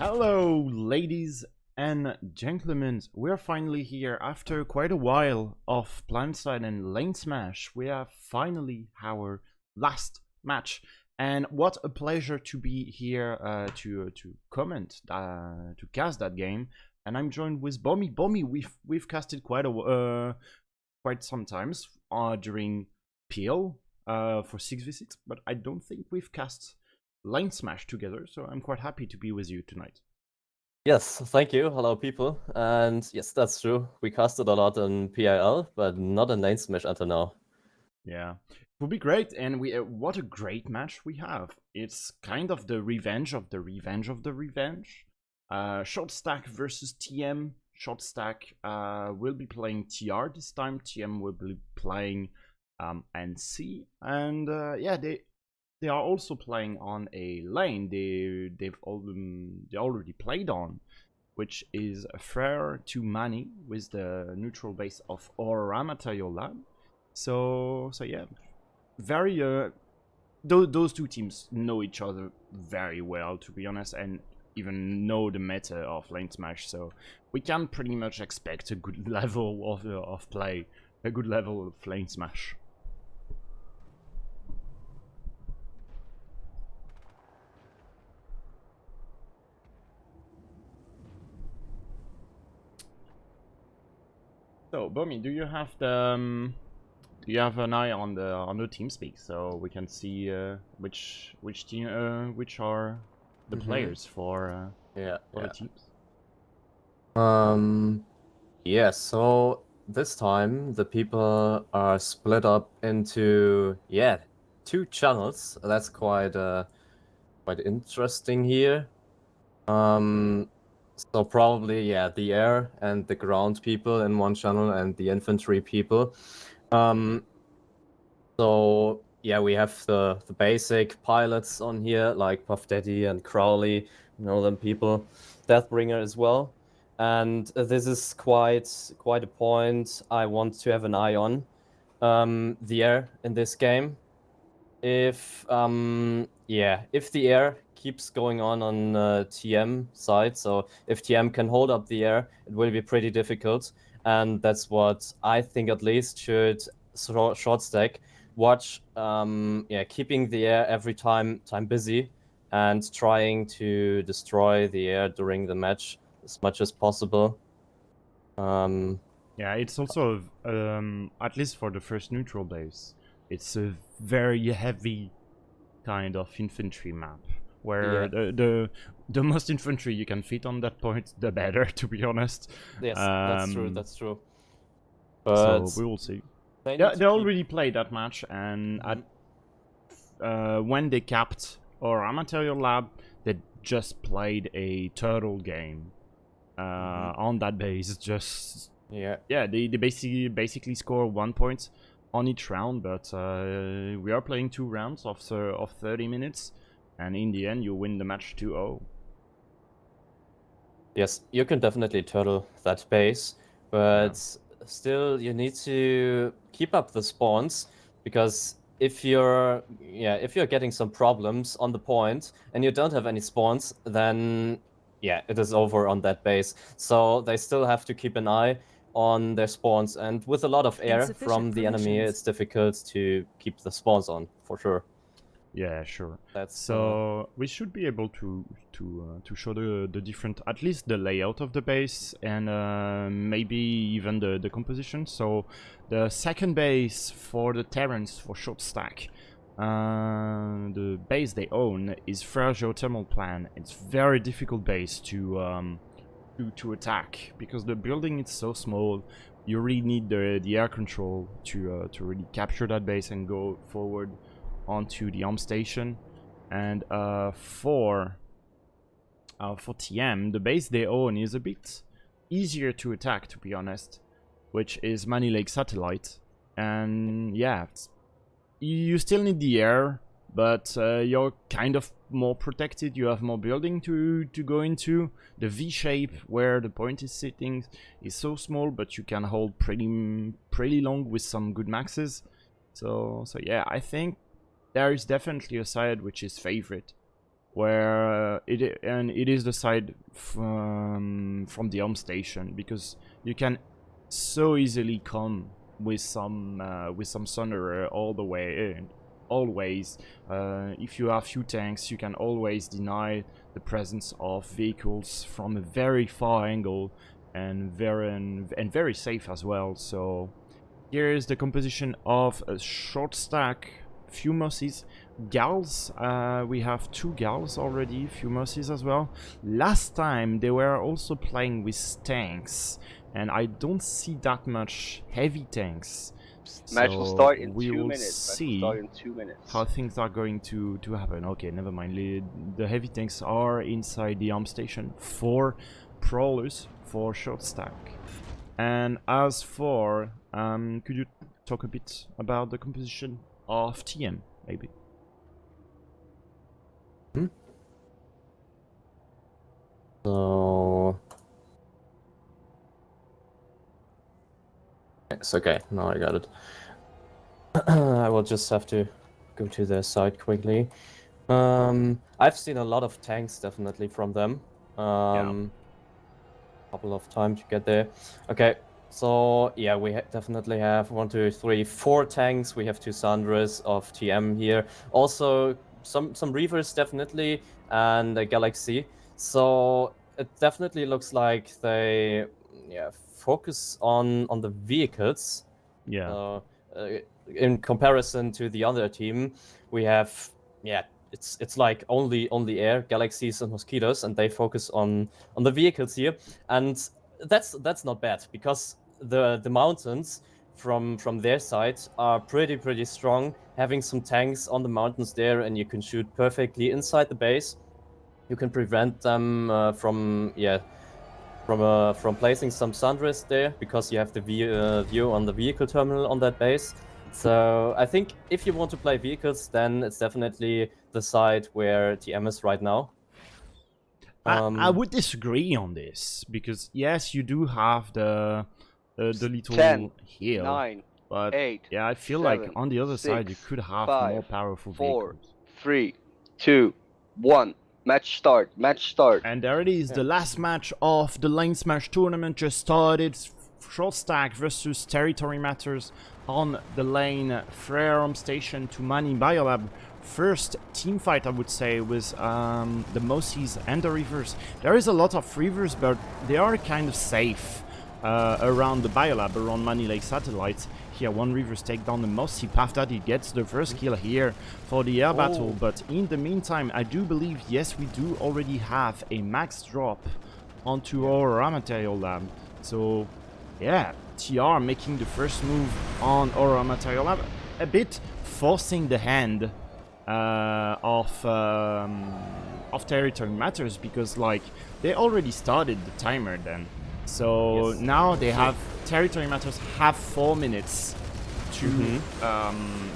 Hello, ladies and gentlemen. We're finally here after quite a while of Planetside and LaneSmash. We have finally our last match, and what a pleasure to be here to comment to cast that game. And I'm joined with Bommy. Bommy, we've casted quite sometimes during PL for 6v6, but I don't think we've cast LaneSmash together, so I'm quite happy to be with you tonight. Yes, thank you. Hello, people. And yes, that's true. We casted a lot in PIL, but not in LaneSmash until now. Yeah, it would be great, and we what a great match we have. It's kind of the revenge of the revenge of the revenge. Short Stack versus TM. Short Stack will be playing TR this time. TM will be playing NC, and yeah, they are also playing on a lane they already played on, which is Frere to Mani with the neutral base of Aura Material Lab. So yeah, very those two teams know each other very well, to be honest, and even know the meta of LaneSmash. So we can pretty much expect a good level of play, a good level of LaneSmash. So, Bomi, do you have the do you have an eye on the TeamSpeak so we can see which team which are the players for Yeah. the teams? Yeah, so this time the people are split up into two channels. That's quite interesting here. So probably the air and the ground people in one channel and the infantry people. So yeah, we have the basic pilots on here, like Puff Daddy and Crowley, you know them people, Deathbringer as well. And this is quite a point I want to have an eye on. The air in this game. If if the air keeps going on TM side, so if TM can hold up the air, it will be pretty difficult. And that's what I think at least should short stack watch. Keeping the air every time busy and trying to destroy the air during the match as much as possible. Yeah, it's also at least for the first neutral base, it's a very heavy kind of infantry map where the most infantry you can fit on that point, the better, to be honest. Yes, that's true. That's true. But so we will see. They already played that match, and when they capped our Material Lab, they just played a turtle game on that base. Just they basically score 1 point on each round, but we are playing 2 rounds of 30 minutes, and in the end you win the match 2-0. Yes, you can definitely turtle that base, but still you need to keep up the spawns, because if you're getting some problems on the point and you don't have any spawns, then it is over on that base. So they still have to keep an eye on their spawns, and with a lot of air from the enemy, it's difficult to keep the spawns on, for sure. Yeah, sure. So we should be able to show the different, at least the layout of the base, and maybe even the composition. So the second base for the Terrans for Short Stack, the base they own is Frere Geothermal Plan. It's very difficult base to attack because the building is so small. You really need the air control to really capture that base and go forward onto the arm station. And for TM, the base they own is a bit easier to attack, to be honest, which is Mani Lake Satellite. And yeah, you still need the air, but you're kind of more protected. You have more building to go into. The V shape where the point is sitting is so small, but you can hold pretty long with some good maxes. So yeah, I think there is definitely a side which is favorite where it is the side from the home station, because you can so easily come with some Thunderer all the way in. Always, if you have few tanks, you can always deny the presence of vehicles from a very far angle, and very safe as well. So here is the composition of a short stack, few Mossies, Gals. We have 2 Gals already, few Mossies as well. Last time they were also playing with tanks, and I don't see that much heavy tanks. Match will start in 2 minutes. See how things are going to happen. Okay, never mind. The heavy tanks are inside the arm station for Prowlers, for short stack. And as for, could you talk a bit about the composition of TM, maybe? So it's okay. Now I got it. I will just have to go to their side quickly. I've seen a lot of tanks definitely from them. Couple of times to get there. Okay, so yeah, we definitely have 1, 2, 3, 4 tanks. We have 2 Sandras of TM here. Also some Reavers definitely, and a Galaxy. So it definitely looks like they focus on the vehicles. Yeah. In comparison to the other team, we have it's like only air, galaxies and mosquitoes, and they focus on the vehicles here, and that's not bad, because the mountains from their side are pretty strong, having some tanks on the mountains there, and you can shoot perfectly inside the base. You can prevent them from placing some Sundress there, because you have the view on the vehicle terminal on that base. So I think if you want to play vehicles, then it's definitely the side where TM is right now. I would disagree on this, because yes, you do have the little 10, hill, 9, but 8, yeah, I feel 7, like on the other 6, side you could have 5, more powerful 4, vehicles. 3, 2, 1. Match start. And there it is, the last match of the LaneSmash tournament just started. Short stack versus Territory Matters on the lane. Frere home station to Mani Biolab. First team fight, I would say, with the Mossies and the Reavers. There is a lot of Reavers, but they are kind of safe around the Biolab, around Mani Lake Satellites. Here, one Reavers take down the Mossy. Pafdaddy gets the first kill here for the air battle, but in the meantime, I do believe, yes, we do already have a max drop onto our raw material lab. So, yeah, TR making the first move on our raw material lab, a bit forcing the hand of Territory Matters, because, like, they already started the timer then. So now they have Territory Matters have 4 minutes to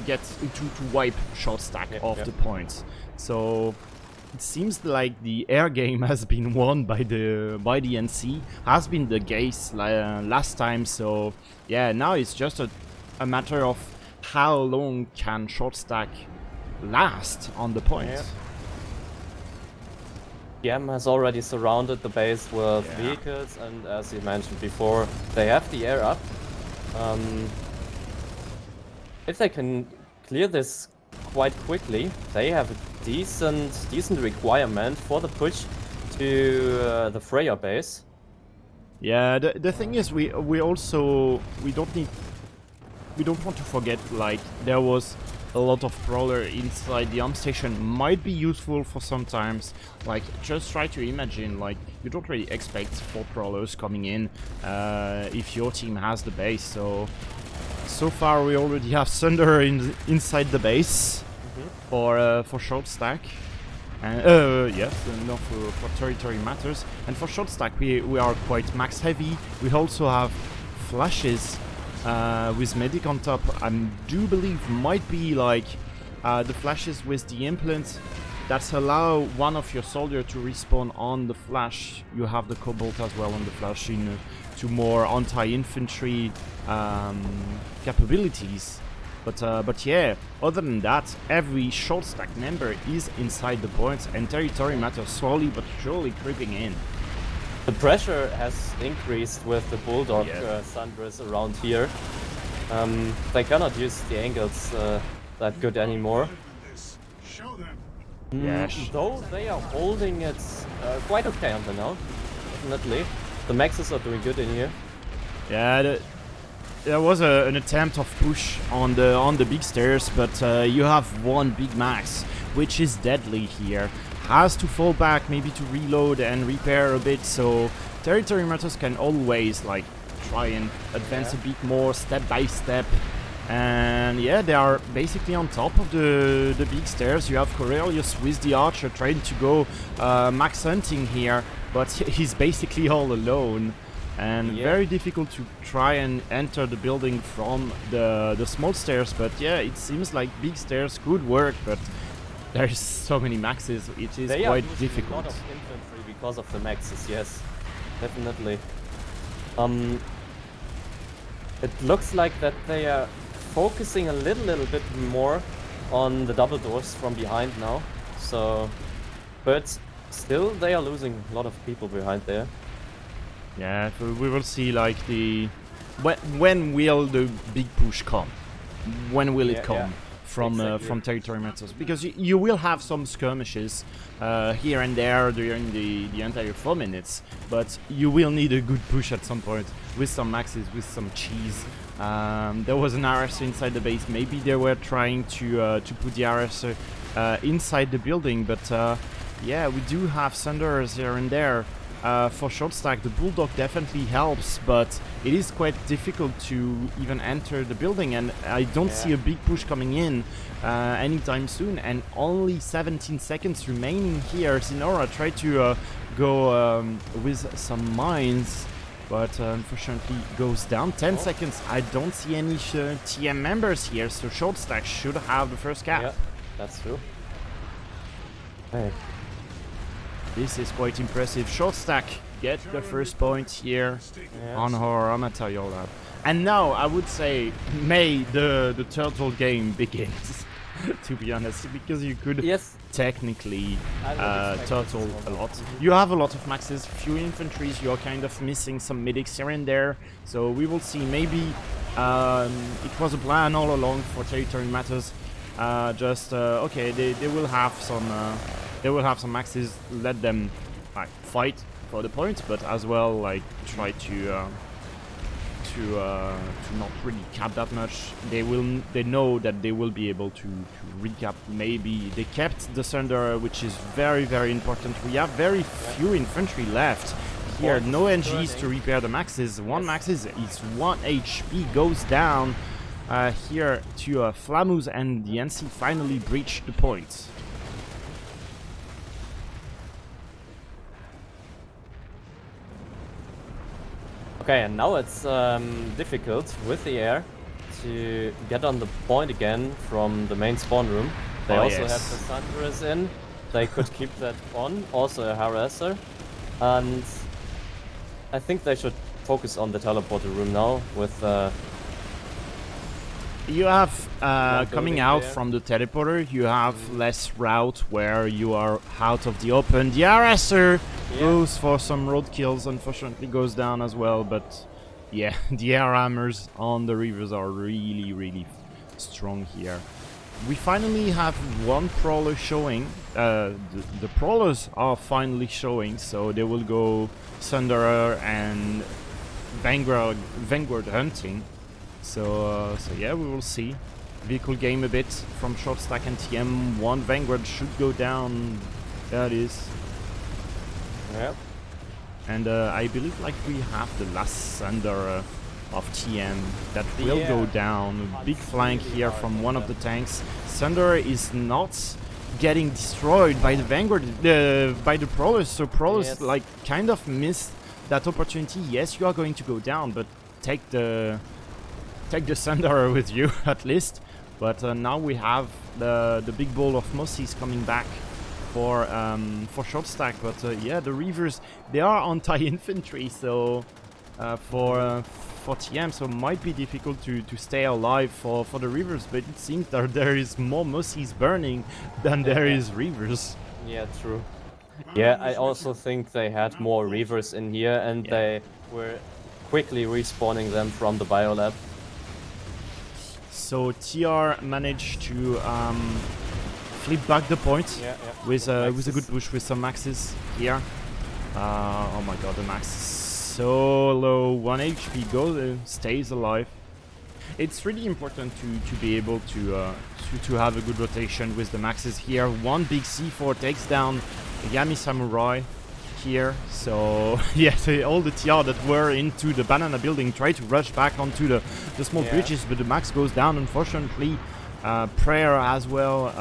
get to wipe short stack off the points. So it seems like the air game has been won by the NC. Has been the case last time. So yeah, now it's just a matter of how long can short stack last on the points. TM has already surrounded the base with vehicles, and as you mentioned before, they have the air up. If they can clear this quite quickly, they have a decent requirement for the push to the Freya base. Yeah, the thing is, we don't want to forget, like, there was a lot of Prowler inside the arm station. Might be useful for sometimes. Like, just try to imagine, like, you don't really expect 4 Prowlers coming in if your team has the base. So far we already have Thunder inside the base for short stack. And yes, no, for Territory Matters. And for short stack we are quite max heavy. We also have flashes with Medic on top. I do believe might be like the flashes with the implant that allow one of your soldier to respawn on the flash. You have the Cobalt as well on the flash to more anti-infantry capabilities. But yeah, other than that, every short stack member is inside the points, and territory matters slowly but surely creeping in. The pressure has increased with the Bulldog Yeah. Sundress around here. They cannot use the angles that good anymore. Yeah. Though they are holding it quite okay until now, definitely. The maxes are doing good in here. Yeah, there was an attempt of push on the big stairs, but you have one big max, which is deadly here. Has to fall back, maybe to reload and repair a bit, so territory matters can always like try and advance a bit more step by step. And yeah, they are basically on top of the big stairs. You have Corelius with the archer trying to go max hunting here, but he's basically all alone. And very difficult to try and enter the building from the small stairs. But yeah, it seems like big stairs could work, but there's so many maxes, it is quite difficult. A lot of infantry because of the maxes, yes, definitely. It looks like that they are focusing a little bit more on the double doors from behind now. So, but still they are losing a lot of people behind there. Yeah, so we will see like when will the big push come? When will it come? From territory matters, because you will have some skirmishes here and there during the entire 4 minutes, but you will need a good push at some point with some maxes, with some cheese. There was an RSR inside the base. Maybe they were trying to put the RSR inside the building, but yeah, we do have Thunderers here and there. For short stack, the Bulldog definitely helps, but it is quite difficult to even enter the building, and I don't see a big push coming in anytime soon. And only 17 seconds remaining here. Sinora tried to go with some mines, but unfortunately goes down. 10 seconds. I don't see any TM members here, so short stack should have the first cap. Yeah, that's true. Hey. This is quite impressive. Short stack get the first point here on her material lab. And now I would say may the turtle game begins, to be honest, because you could technically turtle a lot. You have a lot of maxes, few infantries, you're kind of missing some medics here and there, so we will see. Maybe it was a plan all along for territory matters. Okay, they will have some maxes, let them like fight for the points, but as well like try to not really cap that much. They know that they will be able to recap. Maybe they kept the Thunder, which is very important. We have very few infantry left here, no NGs to repair the maxes. One maxes is 1 HP goes down here to Flamus, and the NC finally breached the points. Okay, and now it's difficult with the air to get on the point again from the main spawn room. They also have the Thunderers in. They could keep that on. Also a harasser. And I think they should focus on the teleporter room now with you have coming out from the teleporter, you have less route where you are out of the open. The harasser goes for some road kills, unfortunately goes down as well, but yeah, the air hammers on the rivers are really strong here. We finally have one prowler showing. The prowlers are finally showing, so they will go Thunderer and Vanguard hunting. So yeah, we will see. Vehicle game a bit from short stack and TM. One Vanguard should go down. There it is. Yep. And I believe like we have the last Thunder of TM that will go down. A big flank here from one of the tanks. Thunder is not getting destroyed by the Vanguard, by the Prowlers. So Prowlers like kind of missed that opportunity. Yes, you are going to go down, but take the Thunder with you at least. But now we have the big ball of Mossies coming back for short stack. But yeah, the Reavers, they are anti-infantry, so for for TM, so it might be difficult to stay alive for the rivers, but it seems that there is more Mossies burning than there is rivers. Yeah, true. Yeah, I also think they had more reavers in here, and they were quickly respawning them from the biolab. So TR managed to flip back the point with a good push with some maxes here. Oh my god, the max is so low. 1 HP goes, stays alive. It's really important to be able to have a good rotation with the maxes here. One big C4 takes down Yami Samurai here. So yeah, all the TR that were into the banana building try to rush back onto the small bridges, but the max goes down unfortunately. Prayer as well,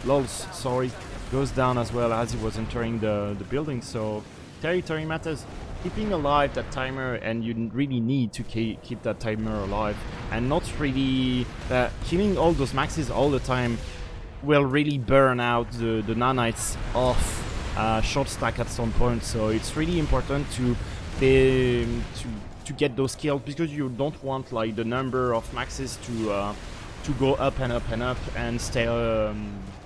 Lols, sorry, goes down as well as he was entering the building. So territory matters. Keeping alive that timer, and you really need to keep that timer alive, and not really killing all those maxes all the time will really burn out the nanites off short stack at some point. So it's really important to get those kills, because you don't want like the number of maxes to go up and up and up and stay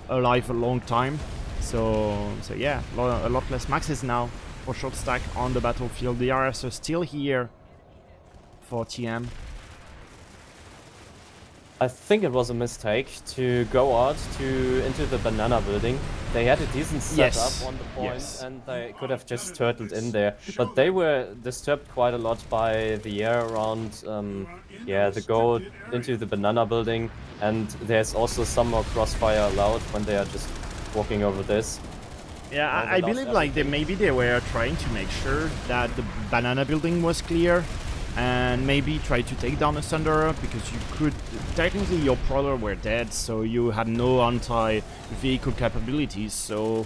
alive a long time. So yeah, a lot less maxes now for short stack on the battlefield. The RS are still here for TM. I think it was a mistake to go out into the banana building. They had a decent setup on the point, and they could have just turtled in there. But they were disturbed quite a lot by the air around the go into the banana building, and there's also some more crossfire allowed when they are just walking over this. Yeah, I believe like maybe they were trying to make sure that the banana building was clear, and maybe try to take down a Thunderer, because you could technically, your Prowler were dead, so you had no anti-vehicle capabilities. So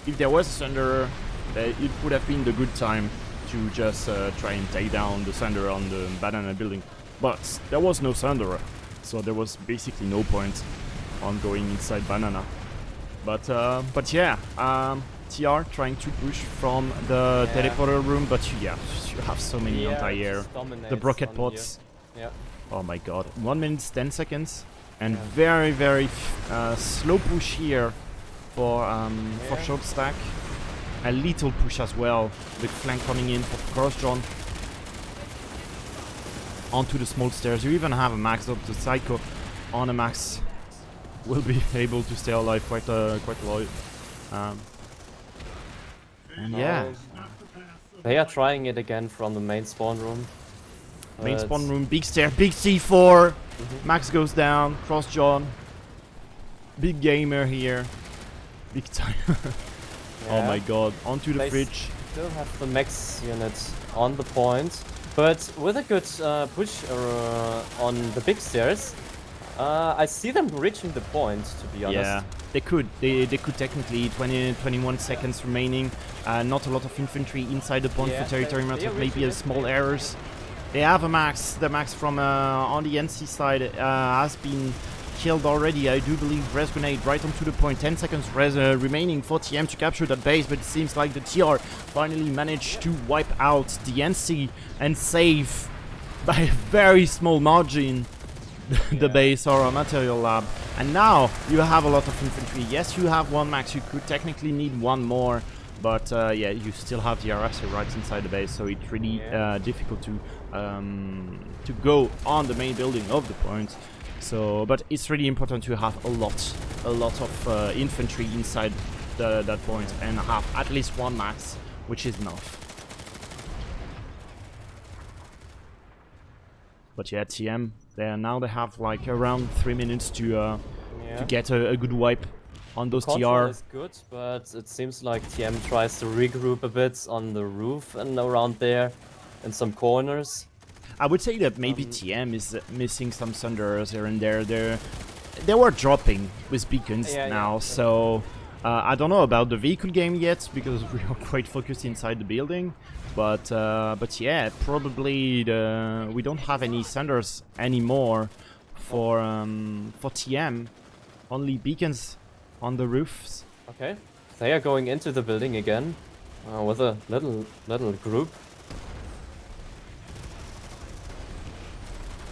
if there was a Thunderer, it would have been the good time to just try and take down the Thunderer on the banana building. But there was no Thunderer, so there was basically no point on going inside banana. But yeah, TR trying to push from the teleporter room, but you have so many anti-air, the rocket pods. Oh my god, 1 minute 10 seconds, and very slow push here for short stack. A little push as well, with flank coming in for cross-John onto the small stairs. You even have a max up to Psycho on a max. Will be able to stay alive quite a while. And yeah, they are trying it again from the main spawn room. Main spawn room, big stair, big C4. Max goes down, cross John. Big gamer here. Big time. Oh my god, onto the fridge. Still have the max unit on the point, but with a good push on the big stairs. I see them reaching the point, to be honest. Yeah, they could. They could technically. 21 seconds remaining. Not a lot of infantry inside the point for territory matter. Maybe a small errors. They have a max. The max from on the NC side has been killed already. I do believe res grenade right onto the point. 10 seconds remaining for TM to capture that base, but it seems like the TR finally managed to wipe out the NC and save by a very small margin the base or a material lab. And now you have a lot of infantry. Yes, you have one max. You could technically need one more, but yeah, you still have the RS right inside the base, so it's really difficult to go on the main building of the point. So, but it's really important to have a lot of infantry inside that point, and have at least one max, which is enough. But yeah, TM, now they have like around 3 minutes to get a good wipe on those Control TR. is good, but it seems like TM tries to regroup a bit on the roof and around there, in some corners. I would say that maybe TM is missing some Thunderers here and there. They were dropping with beacons now, so I don't know about the vehicle game yet, because we are quite focused inside the building. But yeah, probably we don't have any Thunders anymore for TM. Only beacons on the roofs. Okay, they are going into the building again with a little group.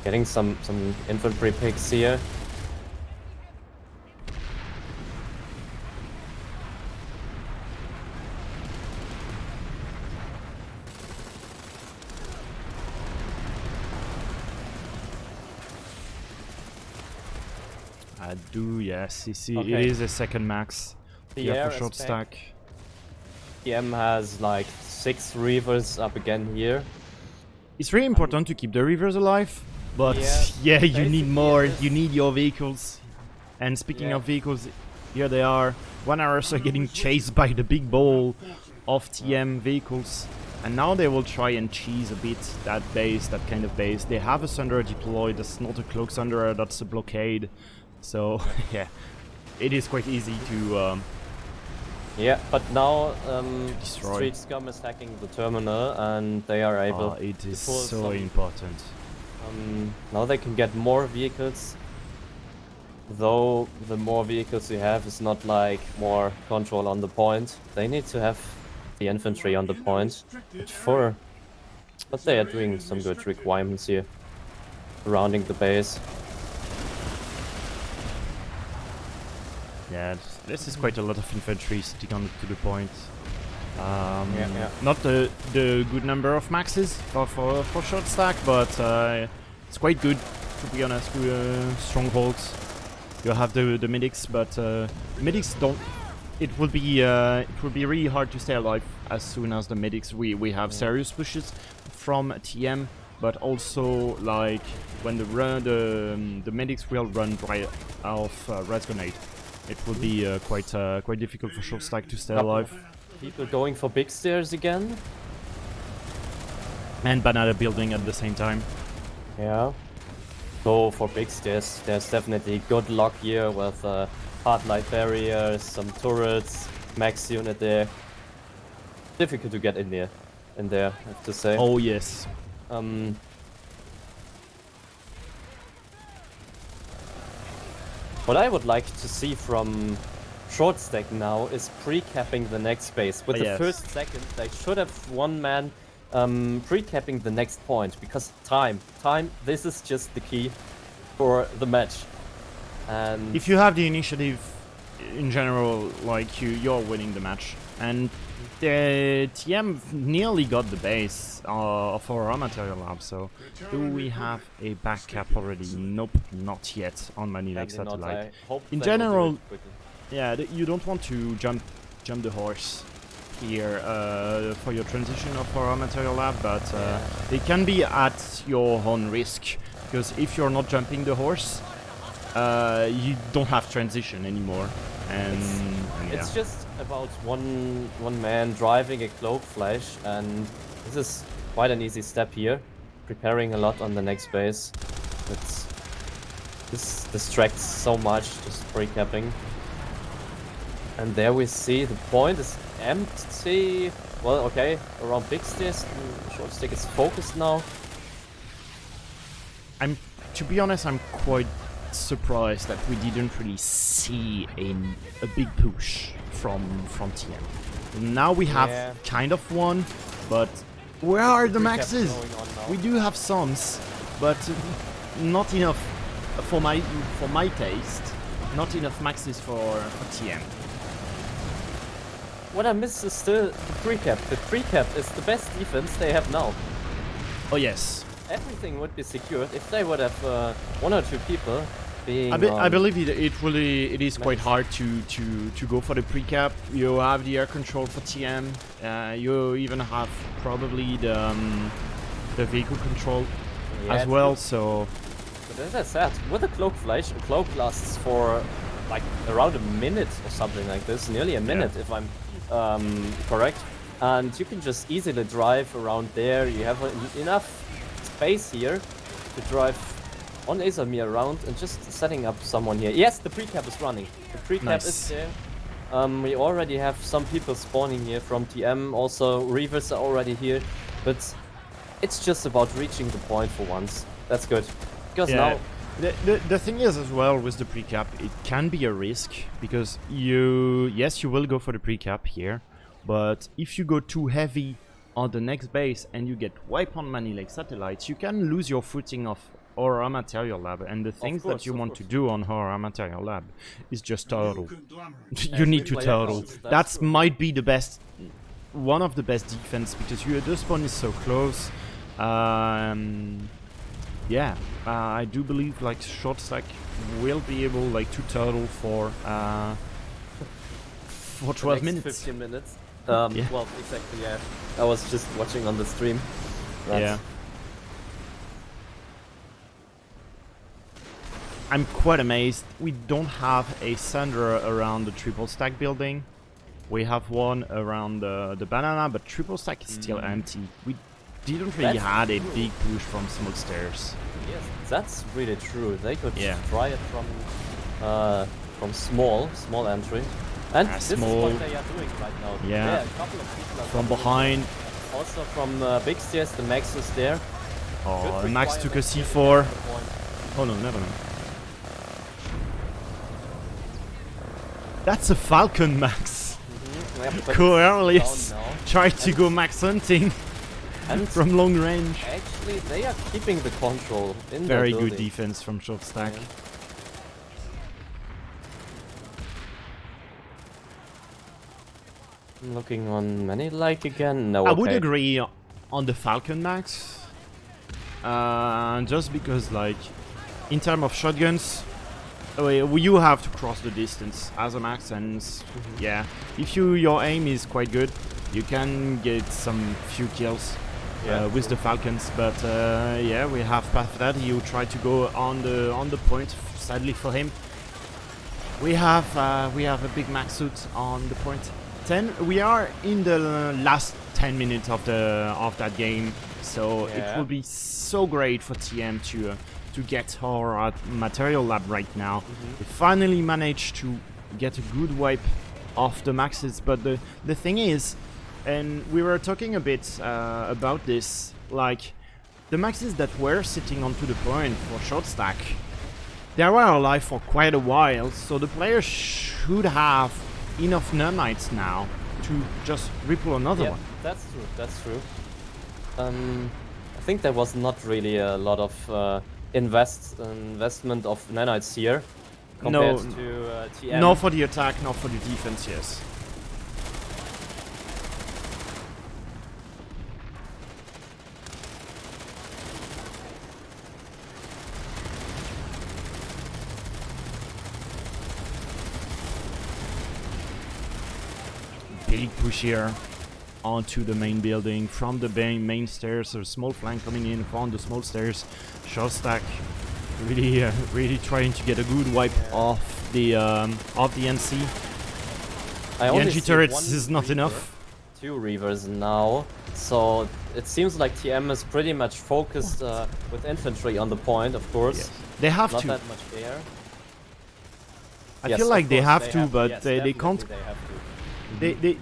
getting some infantry picks here. I do, yes. You see, Okay. it is a second max. The Yeah, air for short aspect. stack. TM has like 6 Reavers up again here. It's really important to keep the Reavers alive, but Yeah, yeah, you need basically more. it is. You need your vehicles. And speaking Yeah. of vehicles, here they are. 1 hours are getting chased by the big ball of TM vehicles. And now they will try and cheese a bit that base, that kind of base. They have a Sunderer deployed. That's not a Cloak Sunderer, that's a blockade. So yeah, it is quite easy to Yeah, but now destroy. Street Scum is hacking the terminal and they are able it to is pull so some, important. now they can get more vehicles. Though the more vehicles you have is not like more control on the point. They need to have the infantry on the point. But they are doing some good requirements here. Surrounding the base. Yeah, this is quite a lot of infantry sticking to the point. Yeah. Not the good number of maxes for short stack, but it's quite good, to be honest, with strongholds. You have the medics, but medics don't. It would be really hard to stay alive as soon as the medics. We have serious pushes from TM, but also like when the medics will run dry off res grenade. It would be quite difficult for short stack to stay alive. People going for big stairs again. And banana building at the same time. Yeah. So for big stairs, there's definitely good luck here with hard light barriers, some turrets, max unit there. Difficult to get in there, I have to say. Oh yes. What I would like to see from short stack now is pre-capping the next base. With the Yes. first second, they should have one man pre-capping the next point, because time, this is just the key for the match. And If you have the initiative, in general, like you're winning the match. And the TM nearly got the base of our raw material lab. So do we have a back cap already? Nope, not yet on Money Lake Sadly not. Satellite. I hope In they will do general, it quickly. yeah, you don't want to jump the horse here for your transition of our material lab, but they can be at your own risk, because if you're not jumping the horse, you don't have transition anymore, and yeah. It's just about one man driving a cloak flash, and this is quite an easy step here. Preparing a lot on the next base. This distracts so much, just pre-capping. And there we see the point is empty. Well, okay, around big stairs, short stick is focused now. To be honest, I'm quite surprised that we didn't really see a big push from TM. Now we have kind of one, but where are the maxes? We do have some, but not enough for my taste. Not enough maxes for TM. What I miss is still the pre-cap. The pre-cap is the best defense they have now. Oh yes. Everything would be secured if they would have one or two people being. I believe it is quite hard to go for the pre-cap. You have the air control for TM. You even have probably the vehicle control as well. So. But as I said, with a cloak flash, a cloak lasts for like around a minute or something like this, nearly a minute if I'm correct. And you can just easily drive around there. You have enough space here to drive on Azamir around and just setting up someone here. Yes, the pre-cap is running. The pre-cap is there. We already have some people spawning here from TM. Also, Reavers are already here. But it's just about reaching the point for once. That's good. Because now... The thing is as well with the pre-cap, it can be a risk, because you will go for the pre-cap here, but if you go too heavy on the next base and you get wiped on Money Lake Satellites, you can lose your footing of Aura Material Lab, and the things that you want to do on Aura Material Lab is just turtle. You need to player turtle. counts, That's true. might be the best, one of the best defense, because the spawn is so close. Yeah, I do believe like short stack will be able like to turtle for 12 minutes. 15 minutes. Yeah. Well, exactly, yeah. I was just watching on the stream. Yeah. I'm quite amazed. We don't have a sender around the triple stack building. We have one around the banana, but triple stack is still empty. We didn't really That's had a true. big push from small stairs. Yes, that's really true. They could Yeah. try it from small entry. And this small. is what they are doing right now. Yeah. A couple of people are From coming in. behind. Also from big stairs, the Max is there. Oh, Good Max took a requirement, C4. getting to the point. Oh no, never mind. That's a Falcon, Max. Yeah, but Coriolis it's down now. tried to go Max hunting And from long range. actually, they are keeping the control in Very their good building. defense from short stack. Yeah. I'm looking on many like again. No, I would okay. agree on the Falcon, Max. Just because, like, in terms of shotguns, you have to cross the distance as a Max, and yeah, if your aim is quite good, you can get some few kills with the Falcons. But yeah, we have Path Daddy who tried to go on the point. Sadly for him, we have a big Max suit on the point. 10. We are in the last 10 minutes of that game, so it will be so great for TM to get our material lab right now. We finally managed to get a good wipe off the Maxes, but the thing is, and we were talking a bit about this, like the Maxes that were sitting onto the point for short stack, they were alive for quite a while, so the players should have enough nanites now to just ripple another one. That's true. That's true. I think there was not really a lot of investment of nanites here compared to TM. Not for the attack, not for the defense. Yes. Big push here onto the main building from the main stairs. A small flank coming in from the small stairs. Short stack really trying to get a good wipe off the NC. I The only NG see turrets one is not Reaver, enough. 2 Reavers now, so it seems like TM is pretty much focused with infantry on the point, of course. Yes. They have Not to. that much air. I Yes, feel of like they course, have to, but yes, they definitely can't. They have to.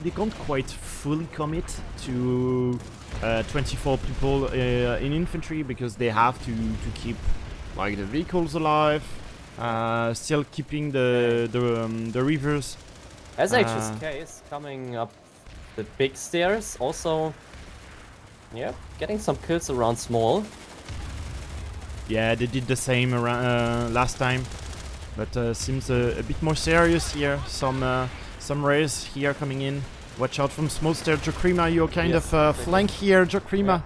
They can't quite fully commit to 24 people in infantry, because they have to keep like the vehicles alive, still keeping the Reavers. SHSK is coming up the big stairs, also, yeah, getting some kills around small. Yeah, they did the same around last time, but seems a bit more serious here. Some rays here coming in. Watch out from small stair. Jokrima, you're kind Yes, of flank here, Jokrima.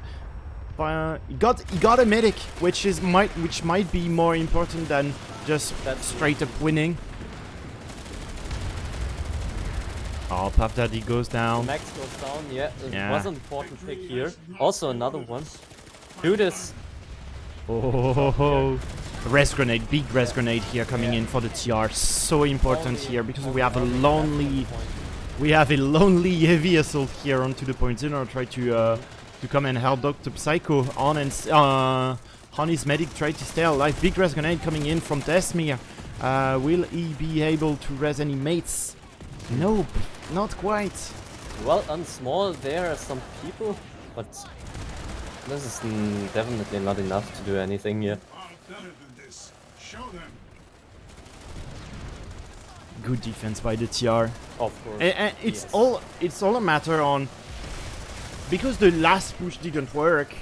He got a medic, which might be more important than just straight up winning. Oh, Puff Daddy goes down. Max goes down, yeah, it Yeah. was an important pick here. Also another one. Do this. Oh, res grenade, big res grenade here coming in for the TR. So important here, because we have a lonely heavy assault here onto the point. Zinner try to come and help Dr. Psycho on, and on his medic try to stay alive. Big res grenade coming in from Desmir. Will he be able to res any mates? Nope, not quite. Well, on small there are some people, but this is definitely not enough to do anything here. Good defense by the TR. Of course. And it's all a matter on, because the last push didn't work,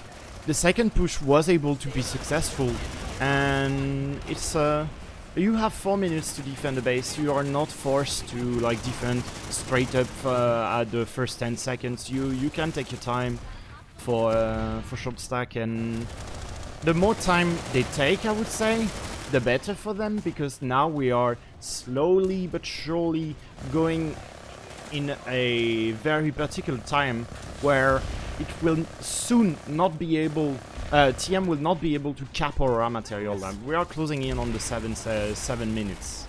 the second push was able to be successful. and it's you have 4 minutes to defend the base. You are not forced to like defend straight up at the first 10 seconds. You can take your time for short stack, and the more time they take, I would say, the better for them, because now we are slowly but surely going in a very particular time where it will soon not be able, TM will not be able to cap our raw material lab. We are closing in on the 7 minutes.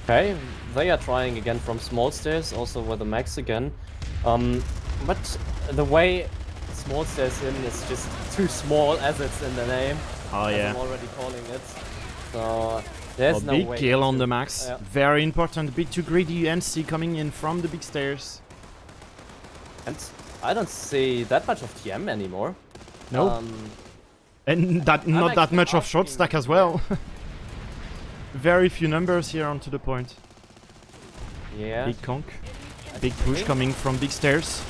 Okay, they are trying again from small stairs, also with the max again. But the way small stairs in is just too small, as it's in the name. Oh as yeah. I'm already calling it. So there's no big way kill on to- the max. Yeah. Very important. Bit too greedy NC coming in from the big stairs. And I don't see that much of TM anymore. No. And that not that actually much of short asking- stack as well. Very few numbers here onto the point. Yeah. Big conk. Big push coming from big stairs.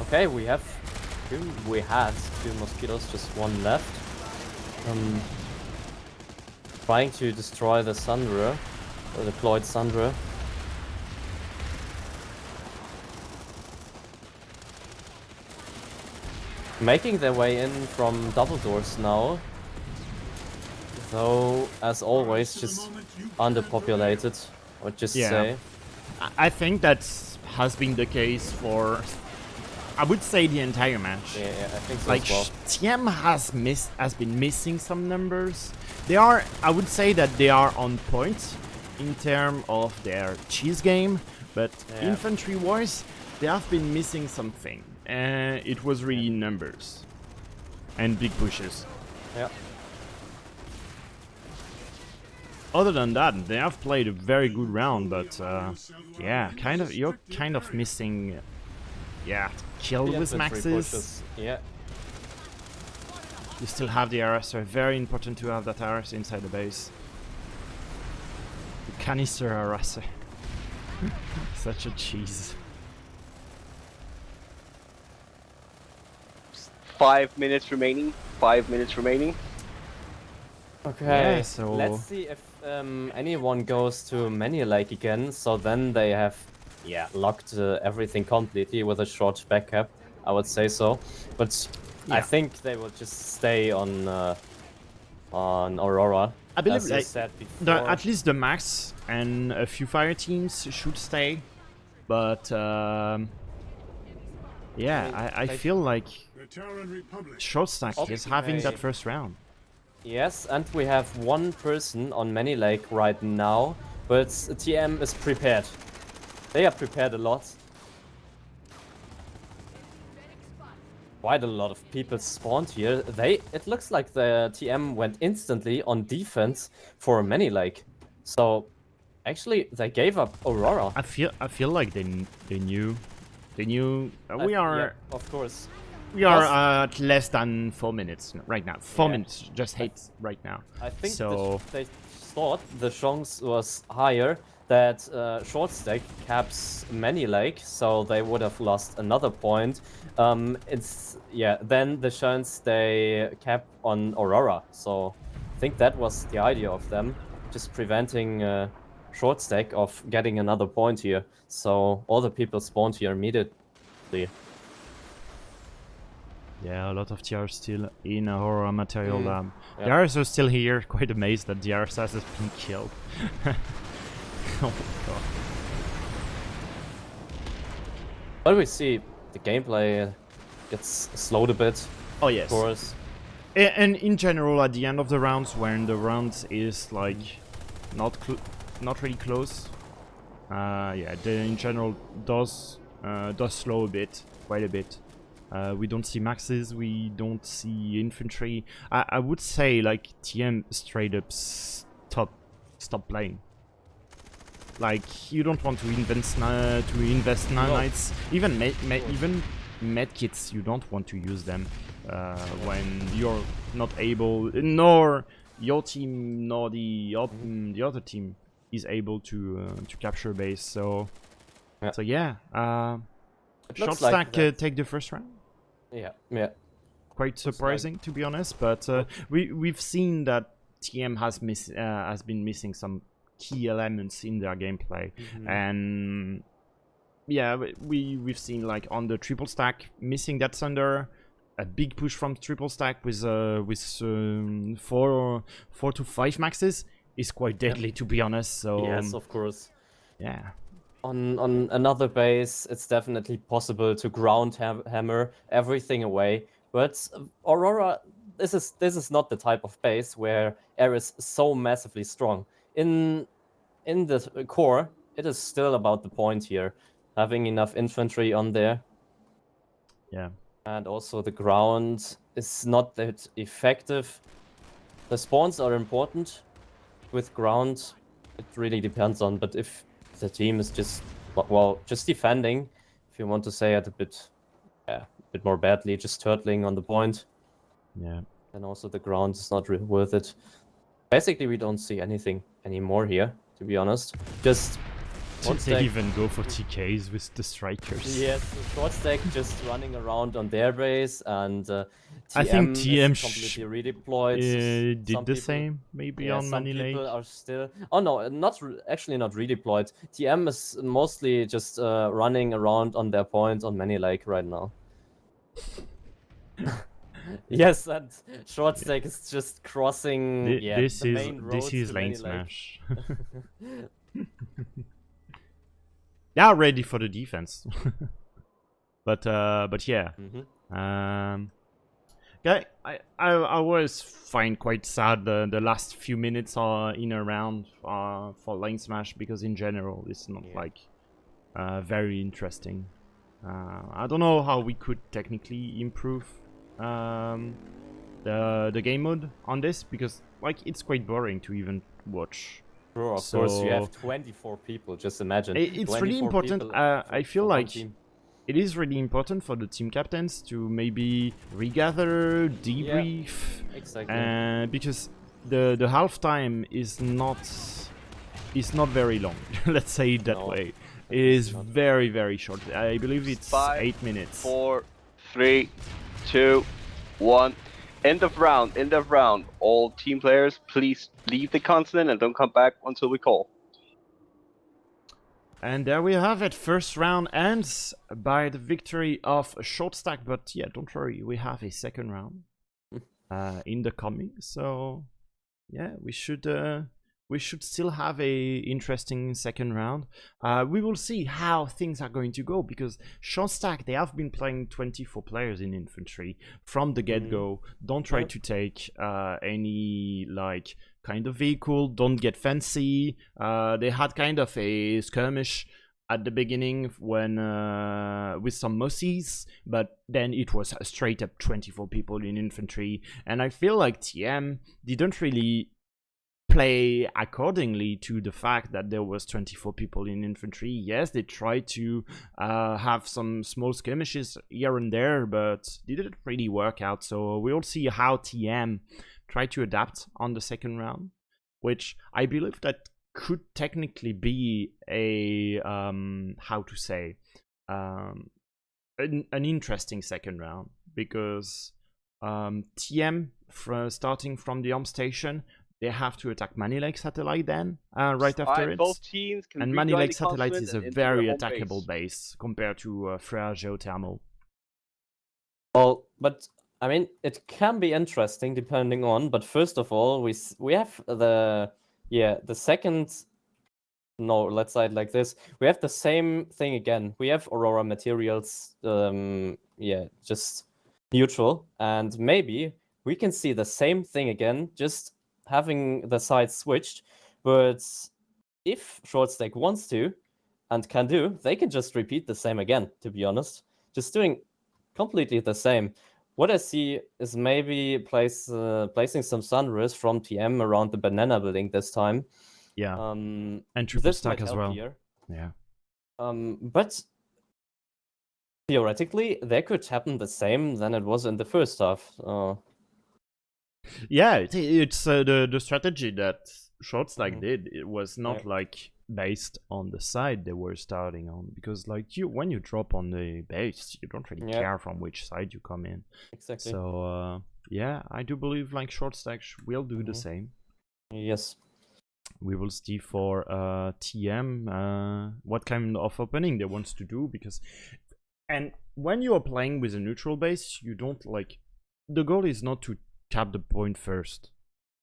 Okay, we had two mosquitoes, just one left. Trying to destroy the Sundra, or deployed Sundra. Making their way in from double doors now. Though, as always, just underpopulated, I would just Yeah. say. I think that has been the case for, I would say, the entire match. Yeah, I think so Like as well. TM has been missing some numbers. They are, I would say that they are on point in terms of their cheese game, but Yeah. infantry wise, they have been missing something. It was really numbers and big pushes. Yeah. Other than that, they have played a very good round, but yeah, you're kind of missing, yeah, kill The with infantry maxes. pushes, yeah. You still have the RSR. Very important to have that RS inside the base. The canister RSR. Such a cheese. 5 minutes remaining. 5 minutes remaining. Okay, Yeah, so- let's see if anyone goes to Many Lake again. So then they have, yeah, locked everything completely with a short back cap. I would say so, but I Yeah. think they will just stay on Aurora. I believe as you like, said before. at least the Max and a few fire teams should stay, but yeah, I they- feel like The Terran Republic. short stack is having Okay. that first round. Yes, and we have one person on Many Lake right now, but TM is prepared. They are prepared a lot. Quite a lot of people spawned here. It looks like the TM went instantly on defense for Many Lake. So actually they gave up Aurora. I feel like they knew we are Yeah, of course. we are at less than 4 minutes right now. 4 Yeah. minutes just hate right now. I think so. they thought the chance was higher that short stack caps Many Lake, so they would have lost another point. Then the chance they cap on Aurora. So I think that was the idea of them, just preventing short stack of getting another point here. So all the people spawned here immediately. Yeah, a lot of TR still in Aurora material lab. yeah. The RS are still here. Quite amazed that the RS has been killed. Oh my god. But we see the gameplay gets slowed a bit, Oh of yes. course. And in general, at the end of the rounds, when the round is like not really close, yeah, in general does slow a bit, quite a bit. We don't see maxes, we don't see infantry. I would say like TM straight up stop playing. Like you don't want to invest nanites, even even medkits. You don't want to use them when you're not able, nor your team, nor the other team is able to capture base. So Yeah. so yeah, It short looks like stack that. take the first round. Yeah. Quite surprising to be honest, but we've seen that TM has been missing some key elements in their gameplay, and yeah, we've seen like on the triple stack missing that thunder, a big push from triple stack with 4 to 5 maxes is quite deadly to be honest. So Yes, of course. yeah. On another base, it's definitely possible to ground hammer everything away. But Aurora, this is not the type of base where air is so massively strong. In the core, it is still about the point here, having enough infantry on there. Yeah. And also the ground is not that effective. The spawns are important. With ground, it really depends on. But if the team is just just defending, if you want to say it a bit more badly, just turtling on the point, Yeah. then also the ground is not really worth it. Basically, we don't see anything anymore here, to be honest. Just Did they even go for TKs with the strikers? Yes, short stack just running around on their base, and I think TM is completely redeployed. did the same maybe on some Money Lake. people are still. Oh no, actually not redeployed. TM is mostly just running around on their point on Many Lake right now. Yes, and short stack is just crossing. This the main roads is to Many Lake. LaneSmash. Yeah, ready for the defense. but yeah. Yeah, I always find quite sad the last few minutes are in a round for LaneSmash, because in general it's not like very interesting. I don't know how we could technically improve the game mode on this, because like it's quite boring to even watch. Sure, of course, you have 24 people, just imagine. It's really important. I feel like it is really important for the team captains to maybe regather, debrief. Yeah, exactly. Because the half time is not very long. Let's say it that way. It is very, very short. I believe it's 8 minutes. 4, 3, 2, 1. End of round. End of round. All team players, please leave the continent and don't come back until we call. And there we have it. First round ends by the victory of Short Stack. But yeah, don't worry, we have a second round in the coming. So yeah, we should still have a interesting second round. We will see how things are going to go, because Short Stack, they have been playing 24 players in infantry from the get-go. Don't try to take any like kind of vehicle, don't get fancy. They had kind of a skirmish at the beginning when with some Mossies, but then it was straight up 24 people in infantry, and I feel like TM didn't really play accordingly to the fact that there was 24 people in infantry. Yes, they tried to have some small skirmishes here and there, but they didn't really work out. So we'll see how TM try to adapt on the second round, which I believe that could technically be a how to say an interesting second round, because TM starting from the home station, they have to attack Many Lake Satellite then, right after it. Both teams can and Many Lake Satellite is a very attackable base compared to Freya Geothermal. Well, but I mean, it can be interesting depending on. But first of all, we have the second. No, let's say it like this. We have the same thing again. We have Aurora materials. Just neutral, and maybe we can see the same thing again, just having the sides switched. But if Short Stack wants to and can do, they can just repeat the same again, to be honest. Just doing completely the same. What I see is maybe placing some sunrise from TM around the banana building this time. Yeah. And triple stack as well. Here. Yeah. But theoretically, that could happen the same than it was in the first half. Yeah, it's the strategy that Short Stack did. It was not Yeah. like based on the side they were starting on, because like when you drop on the base, you don't really Yeah. care from which side you come in. Exactly. So yeah, I do believe like Short Stack will do the Mhm. same. Yes. We will see for TM what kind of opening they want to do, because and when you are playing with a neutral base, you don't like, the goal is not to cap the point first.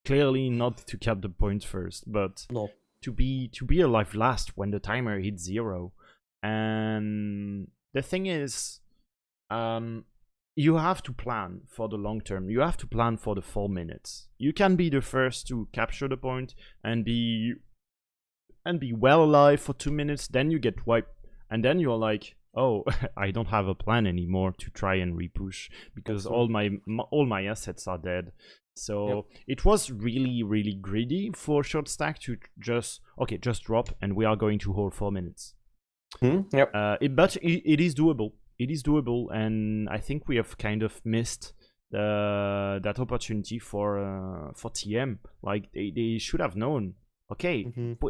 Clearly not to cap the points first, but No. to be alive last when the timer hits 0. And the thing is, you have to plan for the long term. You have to plan for the 4 minutes. You can be the first to capture the point and be well alive for 2 minutes, then you get wiped, and then you're like, oh, I don't have a plan anymore to try and repush because all my assets are dead. So it was really greedy for Short Stack to just drop and we are going to hold 4 minutes. Yep. But it is doable. It is doable, and I think we have kind of missed that opportunity for TM. Like they should have known. Okay,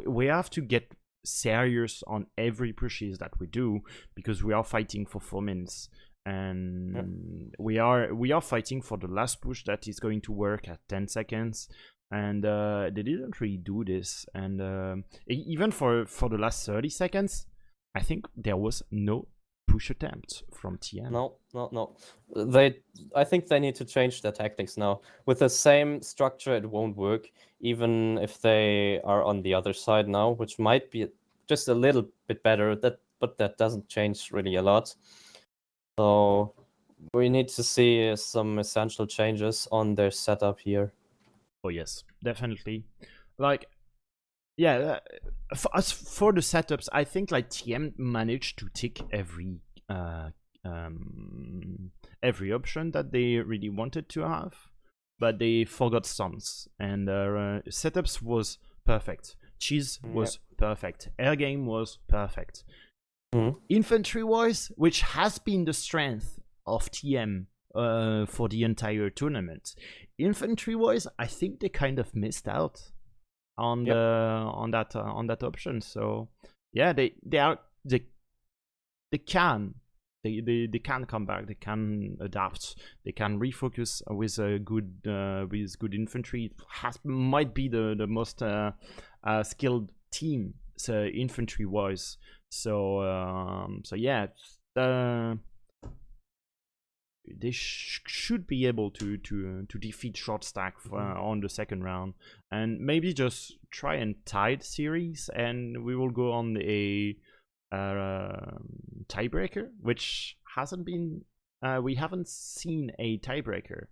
we have to get serious on every pushes that we do, because we are fighting for 4 minutes, and we are fighting for the last push that is going to work at 10 seconds. And they didn't really do this, and even for the last 30 seconds, I think there was no push attempt from TM. No. I think they need to change their tactics now. With the same structure, it won't work, even if they are on the other side now, which might be just a little bit better. But that doesn't change really a lot. So we need to see some essential changes on their setup here. Oh yes, definitely. Like, yeah, for the setups, I think like TM managed to tick every option that they really wanted to have, but they forgot stunts, and setups was perfect. Cheese was perfect. Air game was perfect. Infantry wise, which has been the strength of TM for the entire tournament, infantry wise, I think they kind of missed out on that option. So yeah, they can come back, they can adapt, they can refocus with a good infantry. It might be the most skilled team, so infantry wise. So yeah, they should be able to defeat Short Stack on the second round, and maybe just try and tie the series, and we will go on a tiebreaker, which hasn't been we haven't seen a tiebreaker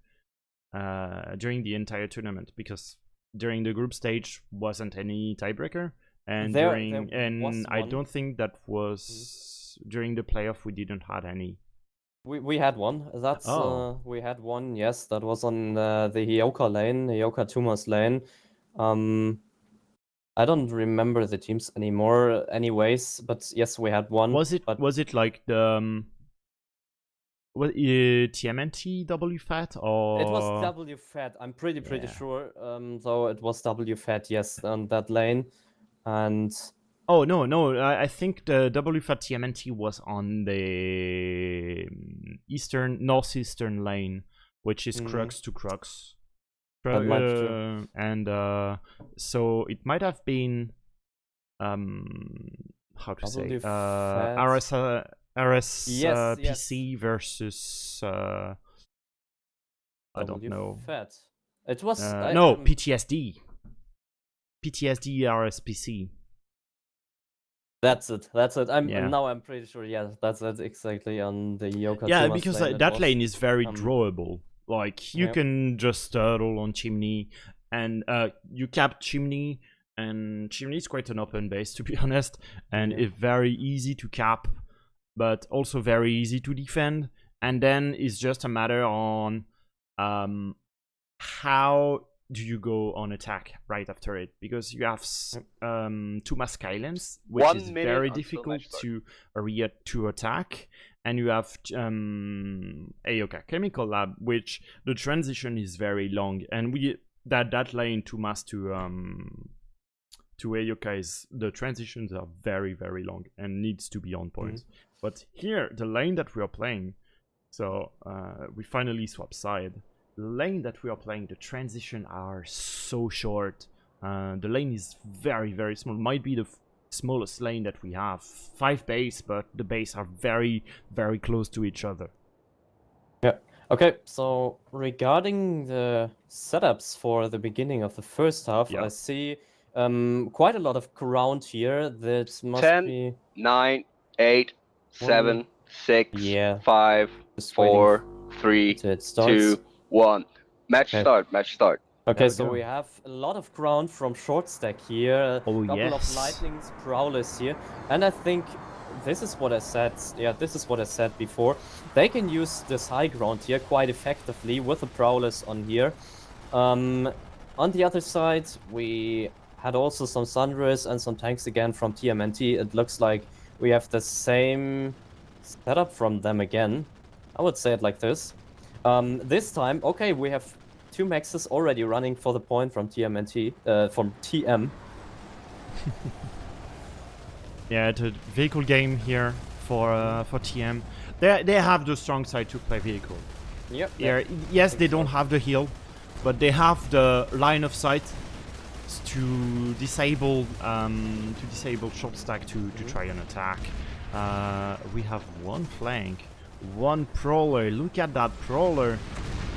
during the entire tournament, because during the group stage wasn't any tiebreaker, and I don't think that was during the playoff we didn't have any. We had one. That's we had one. Yes, that was on the Hyoka lane, Hyoka Tumas lane. I don't remember the teams anymore, anyways. But yes, we had one. Was it like the TMNT WFAT, or it was WFAT? I'm pretty sure. So it was WFAT. Yes, on that lane, and. Oh no! I think the WFAT TMNT was on the northeastern lane, which is Crux to Crux. And so it might have been how to say RSPC versus I don't know. It was PTSD RSPC. That's it. Now I'm pretty sure. Yeah, that's exactly on the Hyoka. Yeah, because that lane is very drawable. Like you can just turtle on Chimney, and you cap Chimney, and Chimney is quite an open base, to be honest, and it's very easy to cap, but also very easy to defend. And then it's just a matter on how do you go on attack right after it, because you have two Mask Islands, which is very difficult to attack, and you have Hyoka Chemical Lab, which the transition is very long, and that lane to Mask to to Ayokai's, the transitions are very, very long and needs to be on point. But here, the lane that we are playing, so we finally swap side. The lane that we are playing, the transition are so short. The lane is very, very small. Might be the smallest lane that we have. 5 base, but the base are very, very close to each other. Yeah. Okay, so regarding the setups for the beginning of the first half, Yeah. I see quite a lot of ground here. That must 10, be 9, 8, 7, 6, Yeah. 5, just waiting 4, 3, till it starts. 2, 1. Match Okay. start, match start. Okay, we so go. we have a lot of ground from short stack here. Oh, a couple yes. of lightnings, prowlers here, and I think this is what I said. Yeah, this is what I said before. They can use this high ground here quite effectively with the prowlers on here. On the other side, we had also some Sunrise and some tanks again from TMNT. It looks like we have the same setup from them again. I would say it like this. This time, okay, we have 2 maxes already running for the point from TMNT, from TM. Yeah, the vehicle game here for TM. They have the strong side to play vehicle. Yep. Yeah, yes, they don't have the heal, but they have the line of sight to disable short stack to try and attack. We have one flank, one prowler. Look at that prowler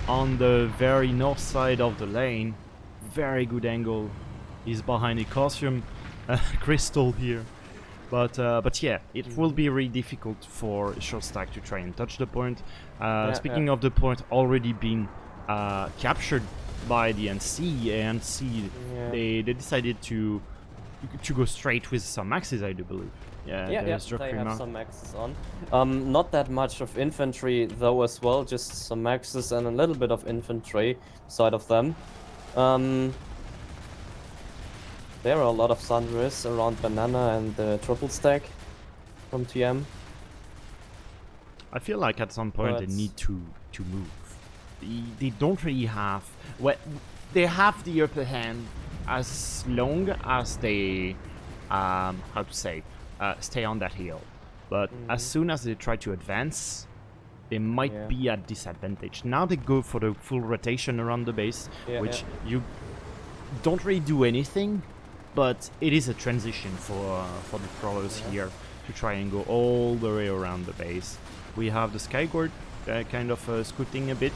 on the very north side of the lane. Very good angle. He's behind a costume crystal here. But yeah, it will be really difficult for short stack to try and touch the point. Speaking of the point already been captured by the NC, they decided to go straight with some maxes, I do believe. Yeah, they have some maxes on. Not that much of infantry though as well, just some maxes and a little bit of infantry side of them. There are a lot of Sunrise around Banana and the triple stack from TM. I feel like at some point they need to move. They don't really have... Well, they have the upper hand as long as they... how to say... stay on that hill. But as soon as they try to advance, they might be at disadvantage. Now they go for the full rotation around the base, which you don't really do anything, but it is a transition for the crawlers here to try and go all the way around the base. We have the Skyguard kind of scooting a bit.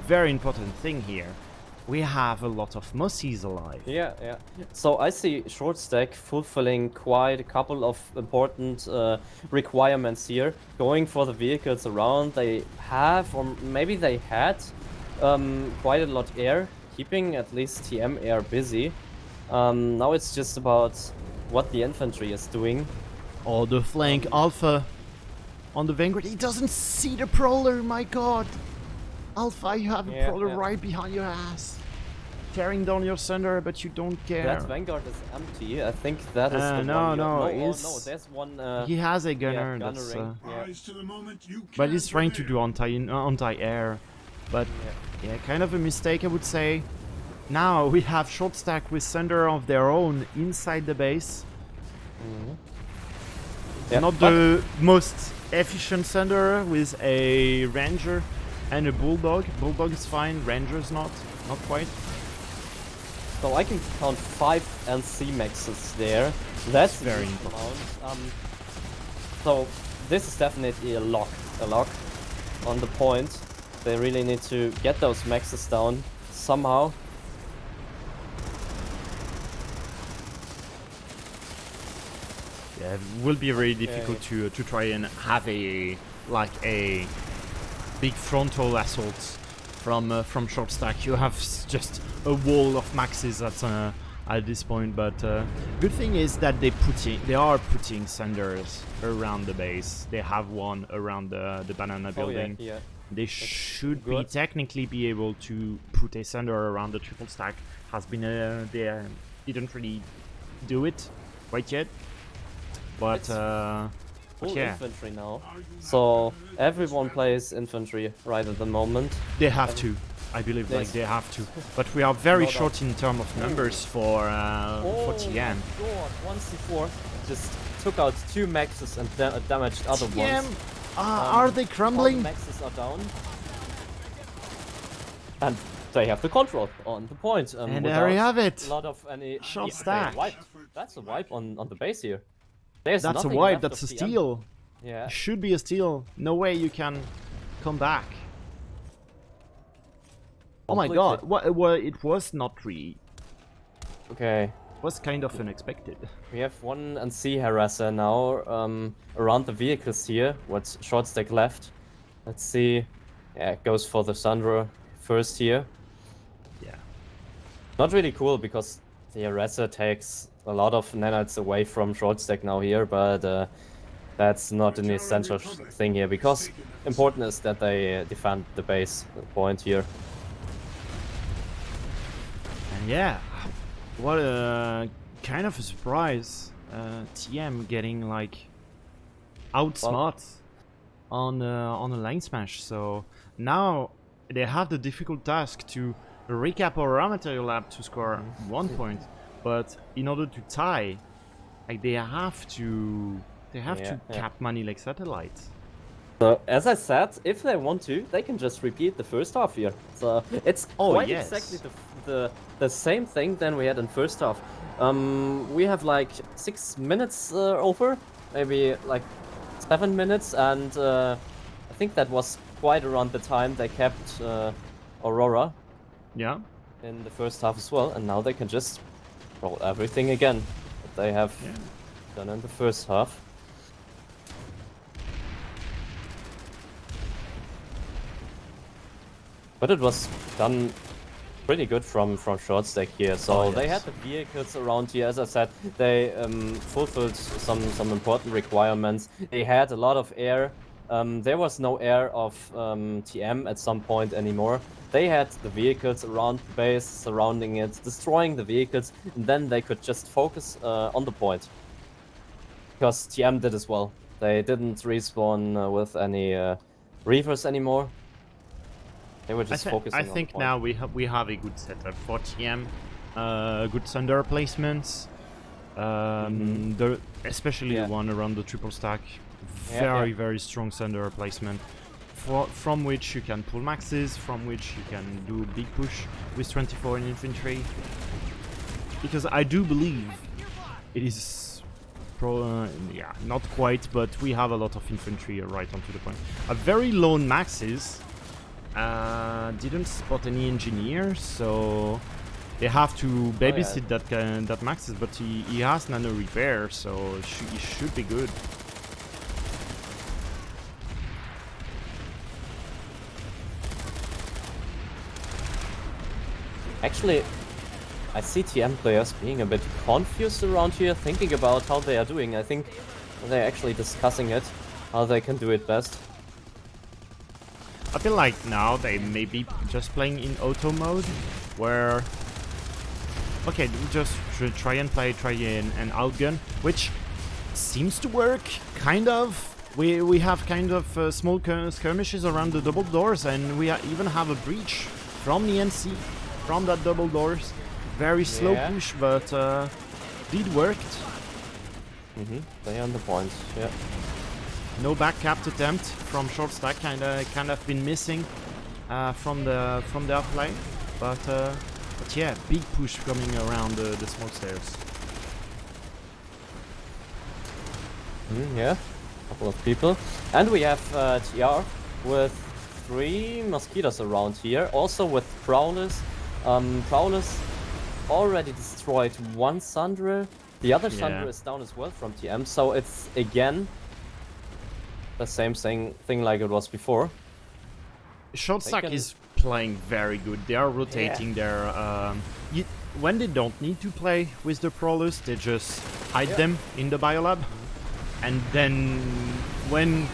Very important thing here. We have a lot of Mossies alive. Yeah. So I see short stack fulfilling quite a couple of important requirements here. Going for the vehicles around, they have, or maybe they had, quite a lot air, keeping at least TM air busy. Now it's just about what the infantry is doing. Oh, the flank Alpha on the Vanguard. He doesn't see the Prowler, my god! Alpha, you have a Prowler right behind your ass. Tearing down your center, but you don't care. That Vanguard is empty. I think that is the no, one. no, there's one. he has a gunner. But he's trying to do anti-air. But yeah, kind of a mistake, I would say. Now we have short stack with Thunder of their own inside the base. Not the most efficient Thunder with a Ranger and a Bulldog. Bulldog is fine, Ranger's not quite. So I can count 5 LC maxes there. That's very important. So this is definitely a lock on the point. They really need to get those maxes down somehow. Yeah, it will be very difficult to try and have a big frontal assault from short stack. You have just a wall of maxes at this point, but good thing is that they are putting Sanders around the base. They have one around the banana building. They should be technically be able to put a Sander around the triple stack. Has been they didn't really do it quite yet, but full infantry now. So everyone plays infantry right at the moment. They have to. I believe like Yes. they have to. But we are very Not short in terms of numbers for TM. Oh my god, 1c4 just took out 2 maxes and damaged other TM, ones. are they All the crumbling? maxes are down. And they have the control on the point. And there we have it. A lot of any Shot they stack. wiped. That's a wipe on the base here. There's That's a nothing wipe, left that's of a TM. steal. Yeah. It should be a steal. No way you can come back. Oh my god, well, it was not really. Okay. It was kind of unexpected. We have 1 and C harasser now around the vehicles here. What's short stack left? Let's see. Yeah, it goes for the Sandra first here. Yeah. Not really cool because the harasser takes a lot of nanites away from short stack now here, but that's not an essential thing here because important is that they defend the base point here. And yeah, what a kind of a surprise. TM getting like outsmart on a LaneSmash. So now they have the difficult task to recap our raw material lab to score 1 point. But in order to tie, like they have to cap money like satellites. So as I said, if they want to, they can just repeat the first half here. So it's quite exactly the same thing than we had in first half. We have like 6 minutes over, maybe like 7 minutes, and I think that was quite around the time they kept Aurora. Yeah. In the first half as well, and now they can just roll everything again that they have done in the first half. But it was done pretty good from short stack here. So they had the vehicles around here. As I said, they fulfilled some important requirements. They had a lot of air. There was no air of TM at some point anymore. They had the vehicles around the base, surrounding it, destroying the vehicles, and then they could just focus on the point. Because TM did as well. They didn't respawn with any Reavers anymore. They were just focusing on the point. now we have a good setup for TM. Good Thunder placements. Especially the one around the triple stack. Very strong Thunder placement. From which you can pull maxes, from which you can do big push with 24 in infantry. Because I do believe it is not quite, but we have a lot of infantry right onto the point. A very low maxes. Didn't spot any engineer, so they have to babysit that maxes, but he has nano repair, so he should be good. Actually, I see TM players being a bit confused around here, thinking about how they are doing. I think they're actually discussing it, how they can do it best. I feel like now they may be just playing in auto mode, where okay, just try and outgun, which seems to work, kind of. We have kind of small skirmishes around the double doors, and we even have a breach from the NC, from that double doors. Very slow push, but did worked. They on the points, yeah. No back capped attempt from short stack, kind of been missing from their play, but yeah, big push coming around the smoke stairs. Yeah, couple of people, and we have TR with 3 mosquitoes around here, also with prowlers. Prowlers already destroyed 1 Sandra. The other Sandra is down as well from TM, so it's again the same thing like it was before. Short stack is playing very good. They are rotating their when they don't need to play with the prowlers, they just hide them in the biolab, and then when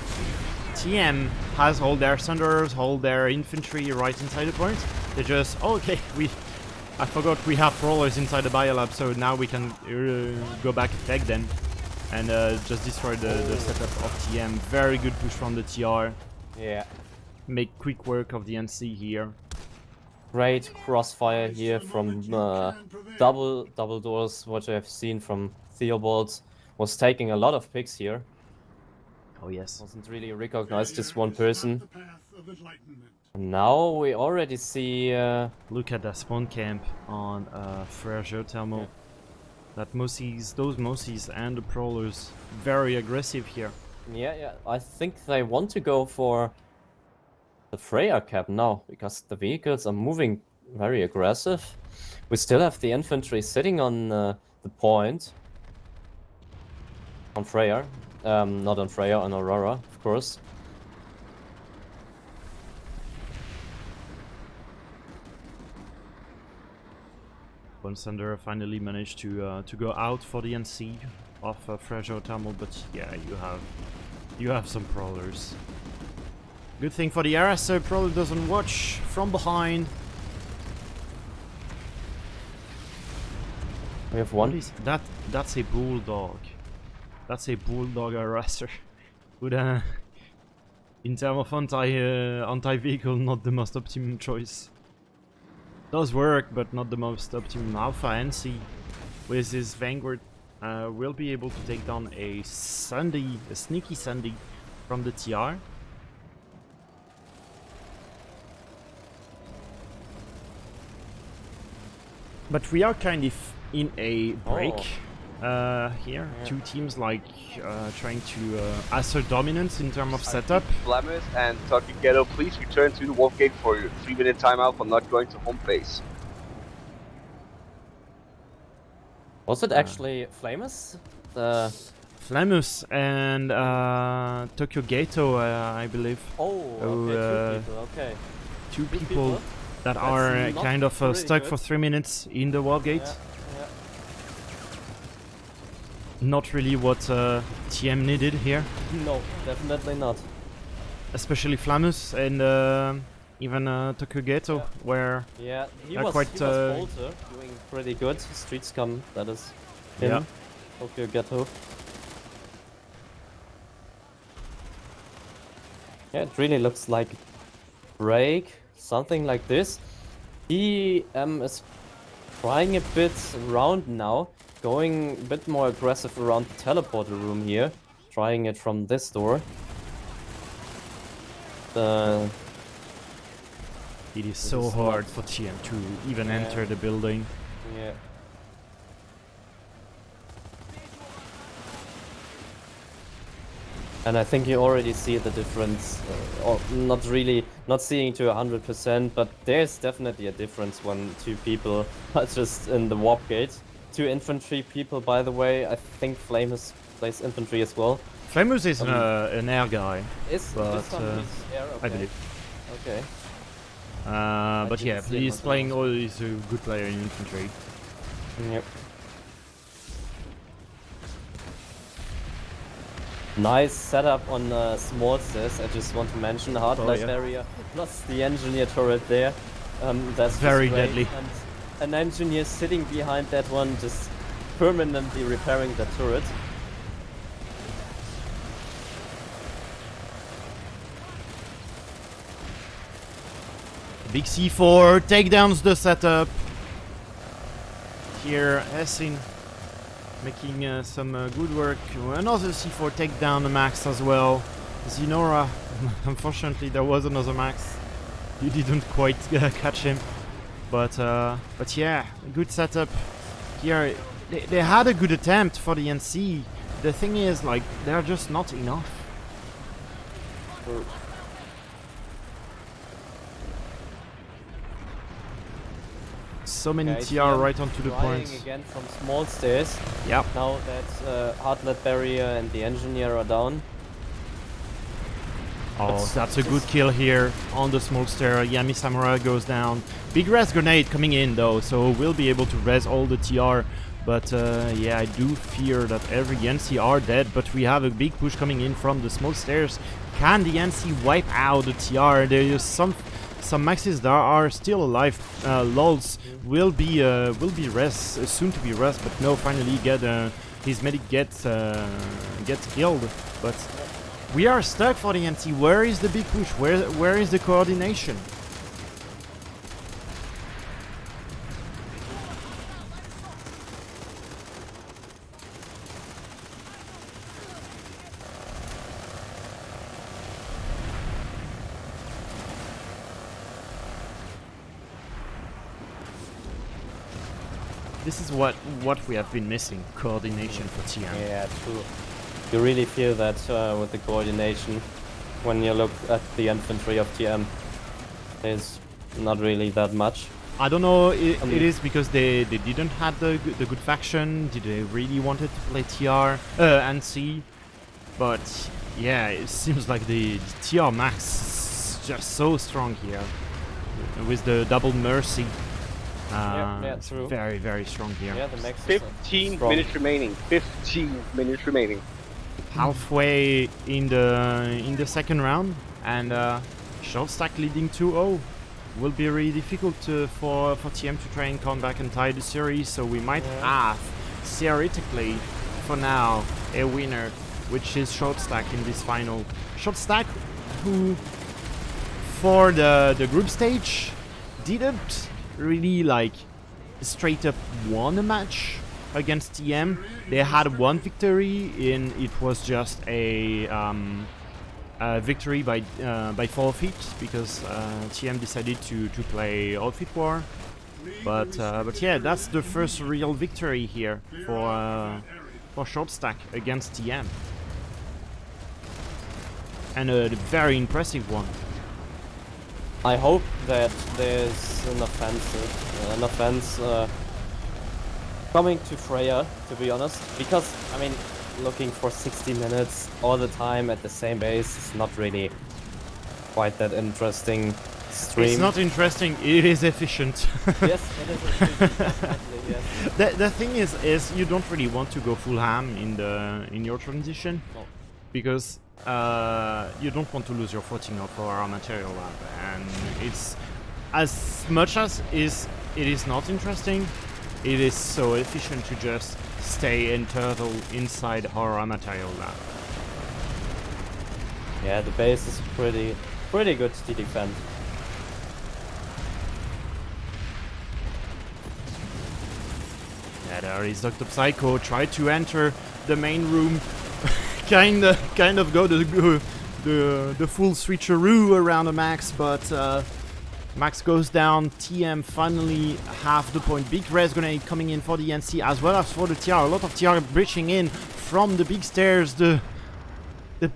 TM has all their thunders, all their infantry right inside the point, they just I forgot we have prowlers inside the biolab, so now we can go back and take them and just destroy the setup of TM. Very good push from the TR. Yeah. Make quick work of the NC here. Great crossfire here from double doors, what I have seen from Theobald. Was taking a lot of picks here. Oh yes. Wasn't really recognized, just one person. And now we already see... Look at that spawn camp on Frere Geothermal. That Mossies, those Mossies and the Prowlers, very aggressive here. yeah, I think they want to go for the Freya cap now, because the vehicles are moving very aggressive. We still have the infantry sitting on the point. On Freya. Not on Freya, on Aurora, of course. Bonsander finally managed to go out for the NC of Frere Geothermal, but yeah, you have some Prowlers. Good thing for the RS, so Prowler doesn't watch from behind. We have one. What is that? That's a bulldog. That's a bulldog harasser. Would in terms of anti-vehicle, not the most optimum choice. Does work, but not the most optimum. Alpha NC with his Vanguard will be able to take down a sneaky Sandy from the TR. But we are kind of in a break here. Yeah. Two teams like trying to assert dominance in terms of setup. Flamis and Tucky Ghetto, please return to the Wolf Gate for your 3-minute timeout for not going to home base. Was it actually Flamus? The... Flamus and Tokyo Gato, I believe. Oh, okay, Two Two people that That's are not kind of really stuck good. for 3 minutes in the Wolf Gate. Yeah. Not really what TM needed here. No, definitely not. Especially Flamus and even Tokyo Gato, Yeah. where Yeah, he They're was quite, Bolter, doing pretty good. Street Scum, that is him. Yeah. Tokyo Ghetto. Yeah, it really looks like break, something like this. He is trying a bit around now, going a bit more aggressive around the teleporter room here, trying it from this door. it is This so is hard not- for TM to even Yeah. enter the building. Yeah. And I think you already see the difference, or not really, not seeing to 100%, but there's definitely a difference when two people are just in the warp gate. Two infantry people, by the way. I think Flamus plays infantry as well. Flamus is an air guy, Is But, this one his air? I Okay. believe. Okay. But didn't yeah, see him he's on playing. the Oh, he's a good player in infantry. Yep. Nice setup on small stairs. I just want to mention hard light yeah. barrier plus the engineer turret there. That's just Very great. deadly. And an engineer sitting behind that one, just permanently repairing the turret. Big C4 takedowns the setup. Here, Hessin making some good work. Another C4 takedown, the Max as well. Zinora, unfortunately, there was another Max. You didn't quite catch him, but yeah, good setup. Here, they had a good attempt for the NC. The thing is, like, they're just not enough. So many Okay, TR right onto the trying point. again from small stairs. Yep. Now that hard light barrier and the engineer are down. Oh, that's a good kill here on the smoke stair. Yami Samurai goes down. Big res grenade coming in though, so we'll be able to res all the TR. But yeah, I do fear that every NC are dead, but we have a big push coming in from the smoke stairs. Can the NC wipe out the TR? There is some maxes that are still alive. Lols will be res soon to be res, but no, finally get his medic gets killed. But we are stuck for the NC. Where is the big push? Where is the coordination? This is what we have been missing: coordination for TM. Yeah, true. You really feel that with the coordination when you look at the infantry of TM. There's not really that much. I don't know. It is because they didn't have the good faction. Did they really wanted to play TR and C? But yeah, it seems like the TR max is just so strong here with the double mercy. Yeah, it's true. very, very strong here. Yeah, the max is 15 strong. minutes remaining. 15 minutes remaining. Halfway in the second round, and short stack leading 2-0 will be really difficult for TM to try and come back and tie the series. So we might have theoretically, for now, a winner, which is short stack in this final. Short stack, who for the group stage didn't really like straight up won a match against TM. They had one victory in it was just a victory by forfeit because TM decided to play outfit war. But yeah, that's the first real victory here for short stack against TM, and a very impressive one. I hope that there's an offense coming to Freya, to be honest, because I mean, looking for 60 minutes all the time at the same base is not really quite that interesting stream. It's not interesting. It is efficient. Yes, it is efficient, definitely, yes. The thing is you don't really want to go full ham in your transition, No. because you don't want to lose your footing of our material lab, and it's as much as it is not interesting. It is so efficient to just stay and turtle inside our material lab. Yeah, the base is pretty good to defend. Yeah, there is Dr. Psycho. Try to enter the main room. kind of go the full switcheroo around the Max, but Max goes down. TM finally half the point. Big res grenade coming in for the NC as well as for the TR. A lot of TR breaching in from the big stairs. The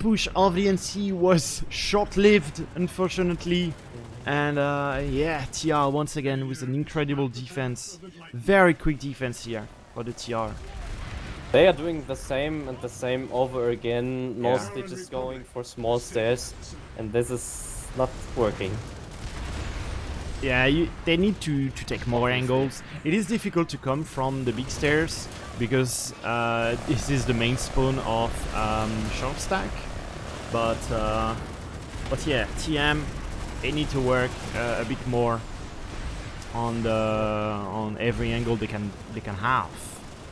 push of the NC was short-lived, unfortunately. And yeah, TR once again with an incredible defense. Very quick defense here for the TR. They are doing the same and the same over again, mostly just going for small stairs, and this is not working. Yeah, they need to take more angles. It is difficult to come from the big stairs because this is the main spawn of short stack. But yeah, TM, they need to work a bit more on every angle they can have.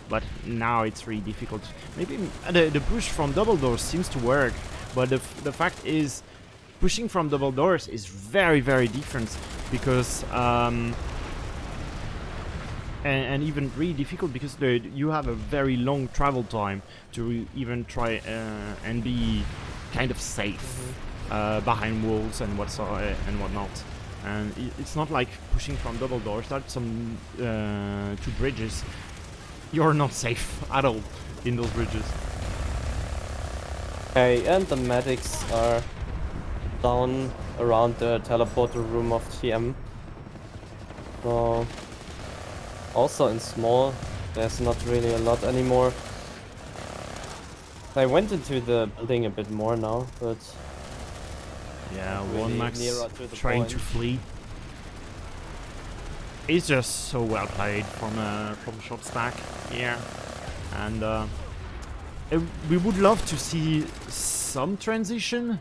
But now it's really difficult. Maybe the push from double doors seems to work, but the fact is, pushing from double doors is very, very different because and even really difficult because you have a very long travel time to even try and be kind of safe behind walls and whatnot. And it's not like pushing from double doors. That's some two bridges. You're not safe at all in those bridges. Okay, and the medics are down around the teleporter room of TM. So also in small, there's not really a lot anymore. I went into the building a bit more now, but yeah, really one Max nearer to the trying point. to flee. It's just so well played from short stack here, and we would love to see some transition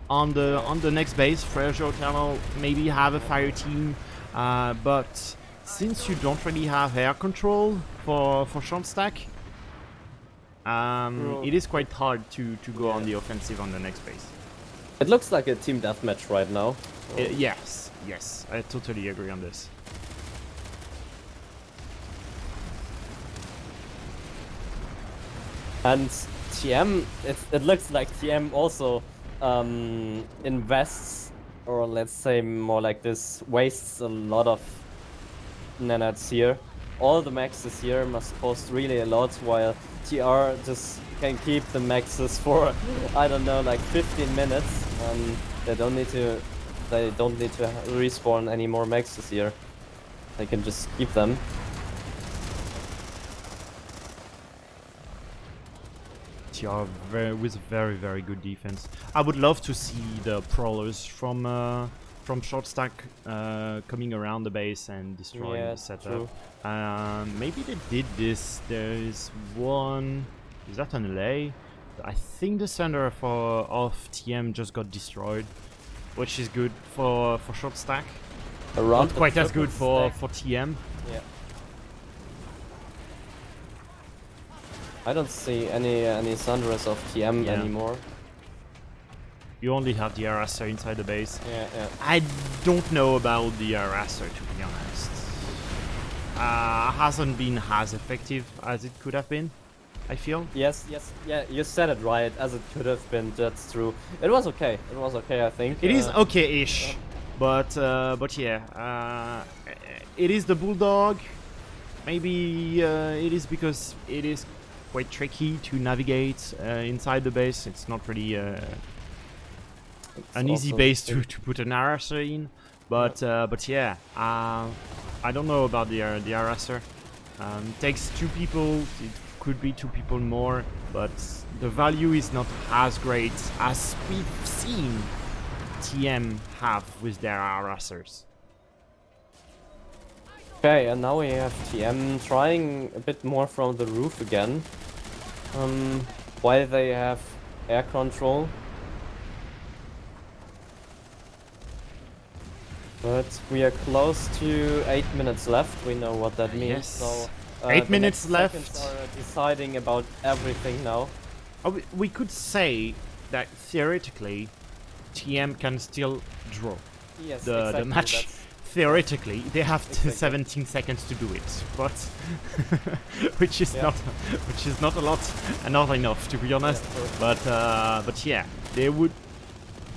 on the next base. Freya Tunnel maybe have a fire team, but since you don't really have air control for short stack, it is quite hard to go on the offensive on the next base. It looks like a team deathmatch right now. So. Yes, I totally agree on this. And TM, it looks like TM also invests, or let's say more like this, wastes a lot of nanites here. all the maxes here must cost really a lot, while TR just can keep the maxes for I don't know, like 15 minutes, and they don't need to respawn any more maxes here. They can just keep them. TR with very, very good defense. I would love to see the prowlers from short stack coming around the base and destroying the setup. Maybe they did this. There is one. Is that an LA? I think the center of TM just got destroyed, which is good for short stack. Not quite as good for TM. Yeah. I don't see any Sunrise of TM anymore. You only have the harasser inside the base. Yeah. I don't know about the harasser, to be honest. Hasn't been as effective as it could have been, I feel. Yes, yeah, you said it right, as it could have been, that's true. It was okay, I think. It is okay-ish, but yeah, it is the Bulldog. Maybe it is because it is quite tricky to navigate inside the base. It's not really an easy base to put an harasser in, but yeah, I don't know about the harasser. Takes 2 people. It could be 2 people more, but the value is not as great as we've seen TM have with their harassers. Okay, and now we have TM trying a bit more from the roof again. While they have air control. But we are close to 8 minutes left. We know what that means. Yes. So 8 minutes left. Are deciding about everything now. We could say that theoretically, TM can still draw the match. Theoretically, they have 17 seconds to do it, but which is not a lot and not enough, to be honest. But yeah, they would.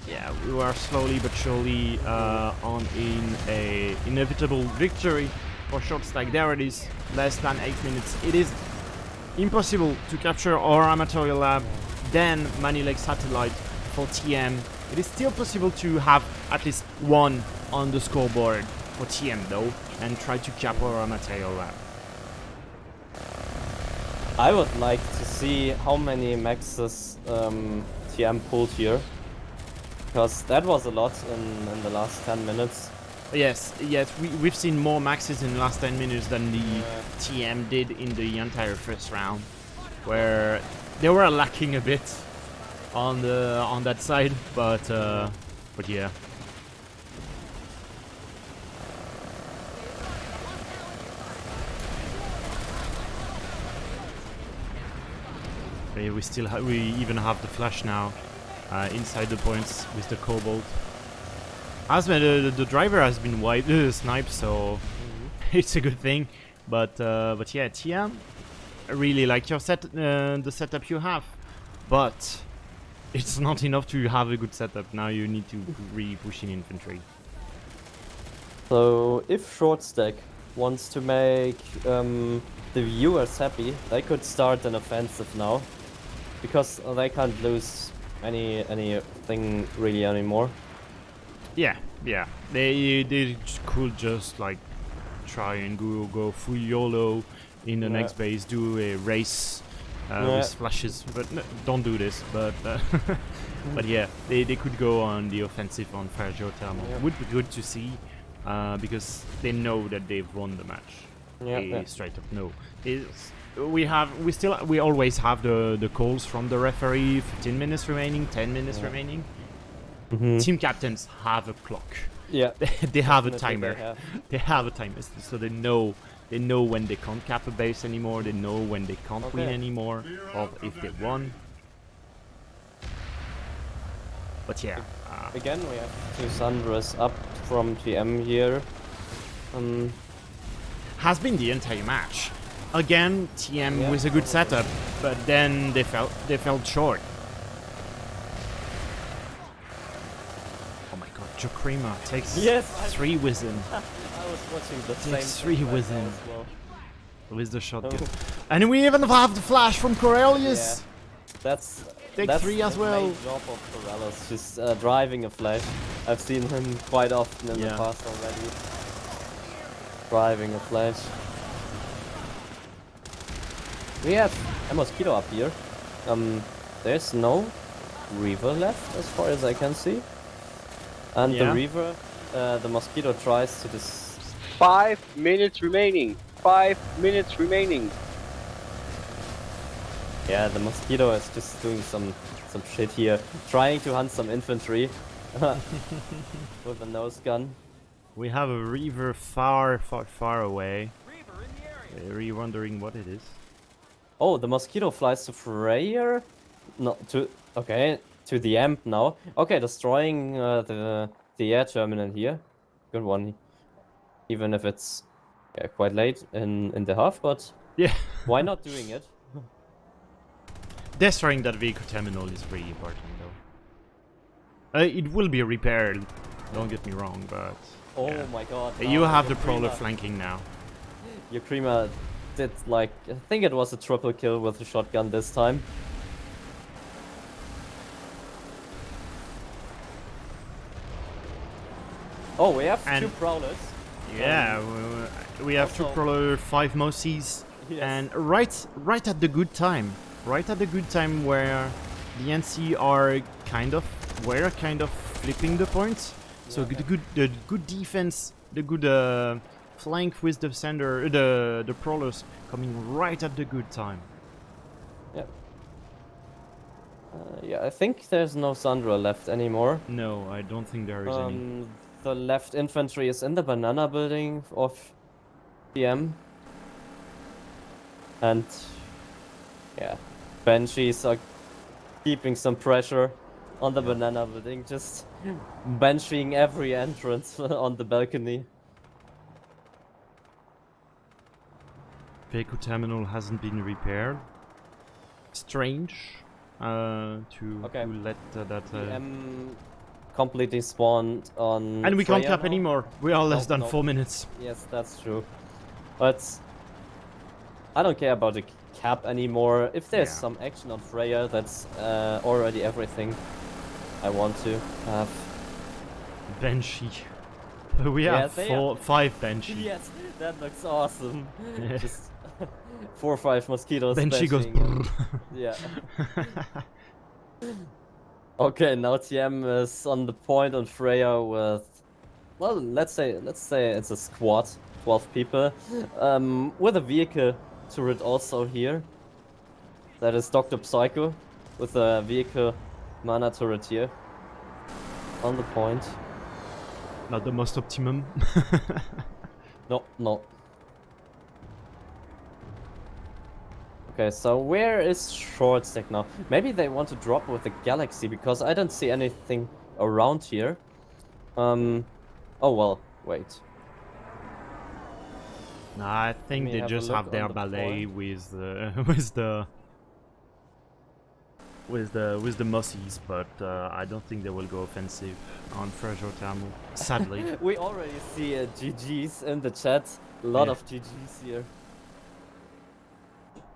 Yeah, we are slowly but surely on in a inevitable victory for short stack. There it is, less than 8 minutes. It is impossible to capture our material lab, then Manilek satellite for TM. It is still possible to have at least 1 on the scoreboard for TM though, and try to cap our material lab. I would like to see how many maxes TM pulled here, because that was a lot in the last 10 minutes. Yes, we've seen more maxes in the last 10 minutes than the TM did in the entire first round, where they were lacking a bit on that side, but yeah. We even have the flash now inside the points with the Cobalt. The driver has been sniped, so it's a good thing. But yeah, TM, I really like your the setup you have, but it's not enough to have a good setup. Now you need to really push in infantry. So if short stack wants to make the viewers happy, they could start an offensive now, because they can't lose anything really anymore. Yeah. They could just like try and go full YOLO in the next base, do a race with flashes, but no, don't do this. But but yeah, they could go on the offensive on Fire Geothermal. Would be good to see, because they know that they've won the match. Straight up no. We always have the calls from the referee. 15 minutes remaining, 10 minutes remaining. Team captains have a clock. Yeah, they have a timer. They have a timer, so they know when they can't cap a base anymore. They know when they can't win anymore, or if they won. But yeah. Again, we have 2 Sundras up from TM here. Has been the entire match. Again, TM with a good setup, but then they fell short. Oh my god, Jokrima takes 3 with him. I was watching the same. Takes 3 with him. Well. with the shotgun. And we even have the flash from Corellius. Yeah, that's Take that's 3 as the well. main job of Corellius, just driving a flash. I've seen him quite often in the Yeah. past already. Driving a flash. We have a mosquito up here. There's no Reaver left as far as I can see. And the Yeah. Reaver, the mosquito tries to just 5 minutes remaining. 5 minutes remaining. yeah, the mosquito is just doing some shit here, trying to hunt some infantry with a nose gun. We have a Reaver far, far, far away. Are you wondering what it is? Oh, the mosquito flies to Freyr? No, to the amp now. Okay, destroying the air terminal here. Good one. Even if it's quite late in the half, but Yeah. why not doing it? Destroying that vehicle terminal is really important though. It will be repaired, don't get me wrong, but... Oh yeah. my god. You now have the Prowler Yakrima- flanking now. Yakrima did like, I think it was a triple kill with the shotgun this time. Oh, we have And- 2 Prowlers. Yeah, we have two also- Prowler, 5 Mossies, Yes. and right at the good time. Right at the good time where the NC were kind of flipping the points. So Yeah. the good defense, the good flank with the sender, the Prowlers coming right at the good time. Yep. Yeah, I think there's no Sandra left anymore. No, I don't think there is any. The left infantry is in the banana building of PM. And yeah, Banshees are keeping some pressure on the banana building, just benching every entrance on the balcony. Vehicle terminal hasn't been repaired. Strange. To let that. PM completely spawned on. And we can't Freya cap now. anymore. We are less Nope, than nope. 4 minutes. Yes, that's true. But I don't care about the cap anymore. If there's Yeah. some action on Freya, that's already everything I want to have. Banshee. We Yeah, have they 5 Banshee. Yes, that looks awesome. Yeah. Just 4 or 5 mosquitoes. Banshee goes. benching and- Yeah. Okay, now TM is on the point on Freya with, well, let's say it's a squad, 12 people, with a vehicle turret also here. That is Dr. Psycho with a vehicle mana turret here on the point. Not the most optimum. No. Okay, so where is short stack now? Maybe they want to drop with the Galaxy because I don't see anything around here. Oh well, wait. Nah, I think me they have a just look have their on the ballet point. with the Mossies, but I don't think they will go offensive on Fragile Thermal. Sadly. We already see GG's in the chat. A lot Yeah. of GG's here.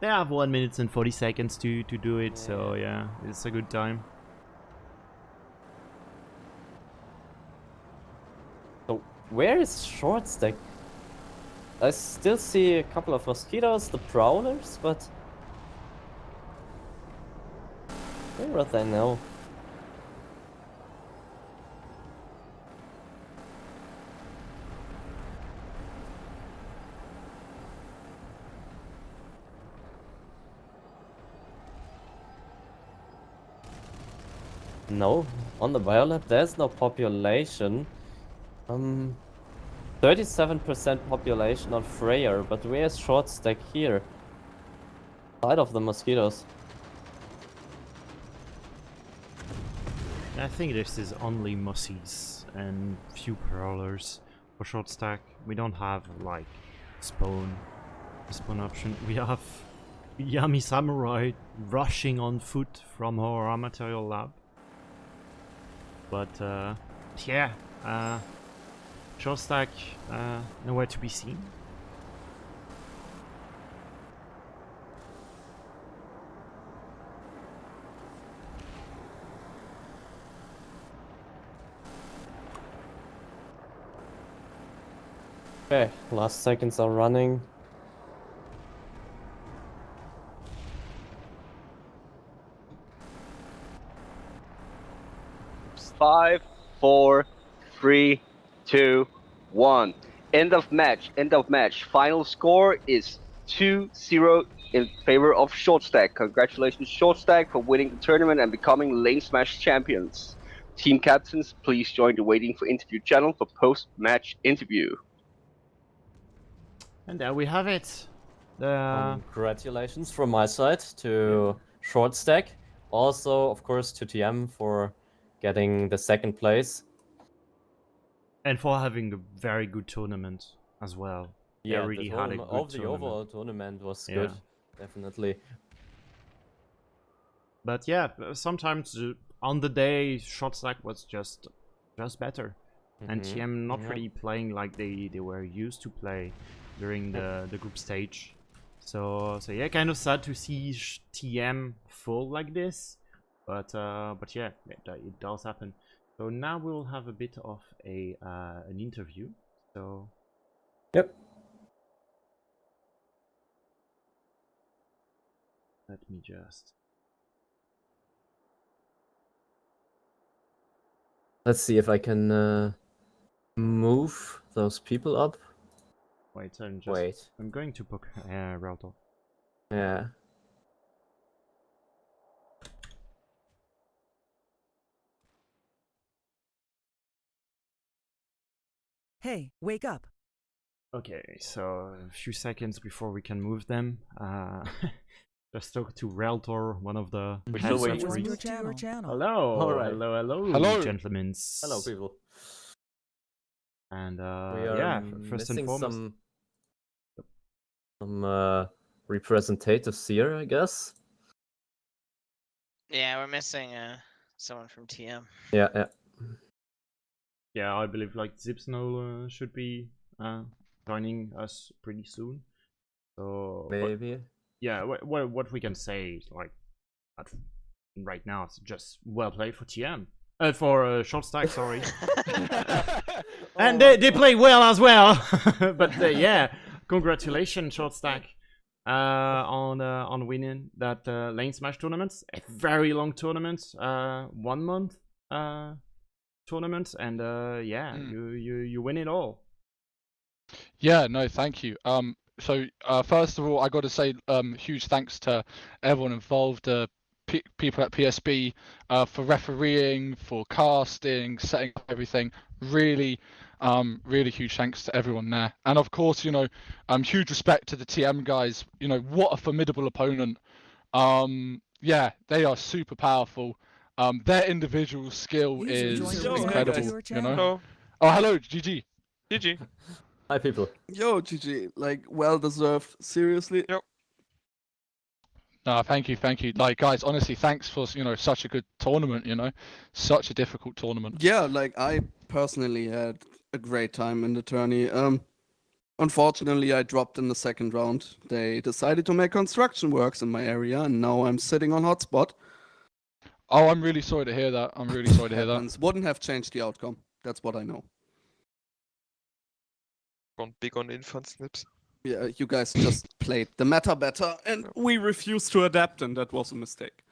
They have 1 minute and 40 seconds to do it, so yeah, it's a good time. So where is short stack? I still see a couple of mosquitoes, the prowlers, but where are they now? No, on the Violet there's no population. 37% population on Freyr, but where's short stack here? Side of the mosquitoes. I think this is only Mossies and few Prowlers for short stack. We don't have like spawn option. We have Yami Samurai rushing on foot from our raw material lab. But yeah, short stack nowhere to be seen. Okay, last seconds are running. 5, 4, 3, 2, 1. End of match. End of match. Final score is 2-0 in favor of Shortstack. Congratulations, Shortstack, for winning the tournament and becoming LaneSmash champions. Team captains, please join the Waiting for Interview channel for post-match interview. And there we have it. The Congratulations from my side to Shortstack. Also, of course, to TM for getting the second place. and for having a very good tournament as well. Yeah, they really the had a tournament, good the tournament. overall tournament was Yeah. good, definitely. But yeah, sometimes on the day, Shotstack was just better, and TM not Yeah. really playing like they were used to play during the group stage. So yeah, kind of sad to see TM full like this, but yeah, it does happen. So now we'll have a bit of an interview. So Yep. let me just. Let's see if I can move those people up. Wait, Wait. I'm going to book Ralto. Yeah. Hey, wake up. Okay, so a few seconds before we can move them, just talk to Reltor, one of the We're still handsome waiting. Welcome reads. to your channel. Hello, All right. hello, gentlemen. Hello, people. And We are yeah, first and missing foremost, some representatives here, I guess. Yeah, we're missing someone from TM. Yeah. yeah, I believe like Zipsno should be joining us pretty soon. So Maybe. yeah, what we can say is like right now it's just well played for TM. For short stack, sorry. And they play well as well. But yeah, congratulations, short stack, on winning that LaneSmash tournament. A very long tournament, 1 month tournament, and yeah, you win it all. Yeah, no, thank you. So first of all, I got to say huge thanks to everyone involved, people at PSB, for refereeing, for casting, setting up everything. Really, really huge thanks to everyone there. And of course, huge respect to the TM guys. What a formidable opponent. Yeah, they are super powerful. Their individual skill User is joined your incredible. channel. your channel. Hello. Oh, hello, GG. GG. Hi, people. Yo, GG, like, well deserved. Seriously. Yep. No, thank you. Like, guys, honestly, thanks for such a good tournament. Such a difficult tournament. Yeah, like, I personally had a great time in the tourney. Unfortunately, I dropped in the second round. They decided to make construction works in my area, and now I'm sitting on hotspot. Oh, I'm really sorry to hear that. I'm really sorry to hear that. Happens. Wouldn't have changed the outcome. That's what I know. Gone big on infant snips. Yeah, you guys just played the meta better, and we refused to adapt, and that was a mistake.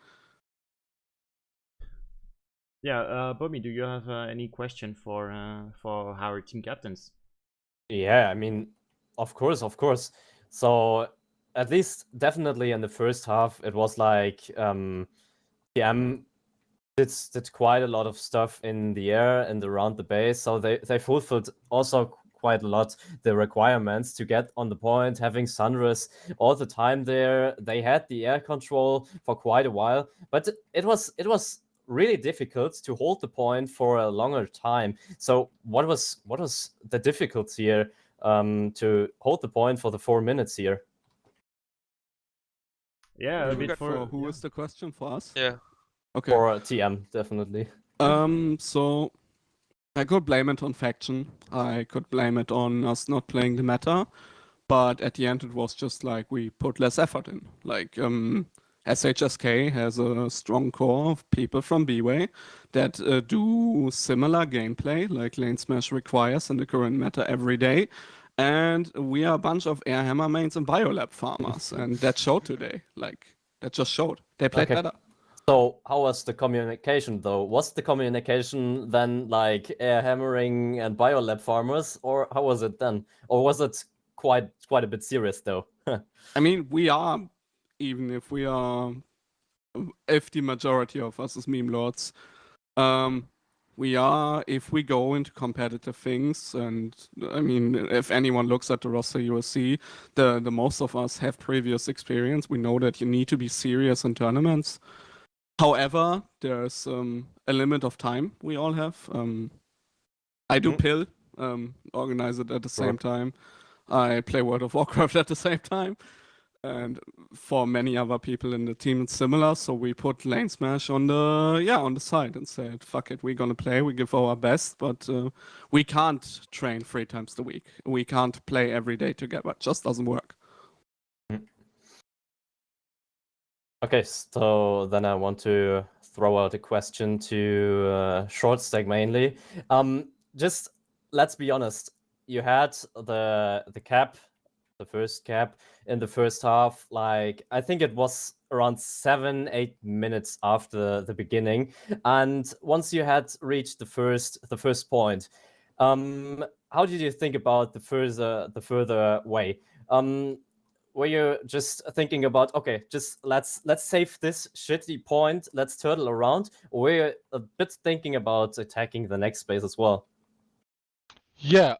Yeah, Bobby, do you have any question for our team captains? Yeah, I mean, of course. So at least definitely in the first half, it was like TM did quite a lot of stuff in the air and around the base. So they fulfilled also quite a lot the requirements to get on the point, having Sunrise all the time there. They had the air control for quite a while, but it was really difficult to hold the point for a longer time. So what was the difficulty here to hold the point for the 4 minutes here? Yeah, a bit for who is the question for us? Yeah. Okay. For TM, definitely. So I could blame it on faction. I could blame it on us not playing the meta. But at the end, it was just like we put less effort in. Like, SHSK has a strong core of people from B-Way that do similar gameplay like LaneSmash requires in the current meta every day. And we are a bunch of air hammer mains and biolab farmers, and that showed today. Like, that just showed. They played Okay. better. So how was the communication though? Was the communication then like air hammering and biolab farmers, or how was it then? Or was it quite a bit serious though? I mean, we are, even if we are, if the majority of us is meme lords, we are, if we go into competitive things, and I mean, if anyone looks at the roster, you will see the most of us have previous experience. We know that you need to be serious in tournaments. However, there's a limit of time we all have. I do pill, organize it at the same time. I play World of Warcraft at the same time. And for many other people in the team, it's similar. So we put LaneSmash on the side and said, "Fuck it, we're gonna play. We give our best, but we can't train 3 times a week. We can't play every day together. It just doesn't work." Okay, so then I want to throw out a question to Short Stack mainly. Just let's be honest. You had the cap, the first cap in the first half. Like I think it was around 7-8 minutes after the beginning, and once you had reached the first point, how did you think about the further way? Were you just thinking about, okay, just let's save this shitty point, let's turtle around, or were you a bit thinking about attacking the next space as well? Yeah,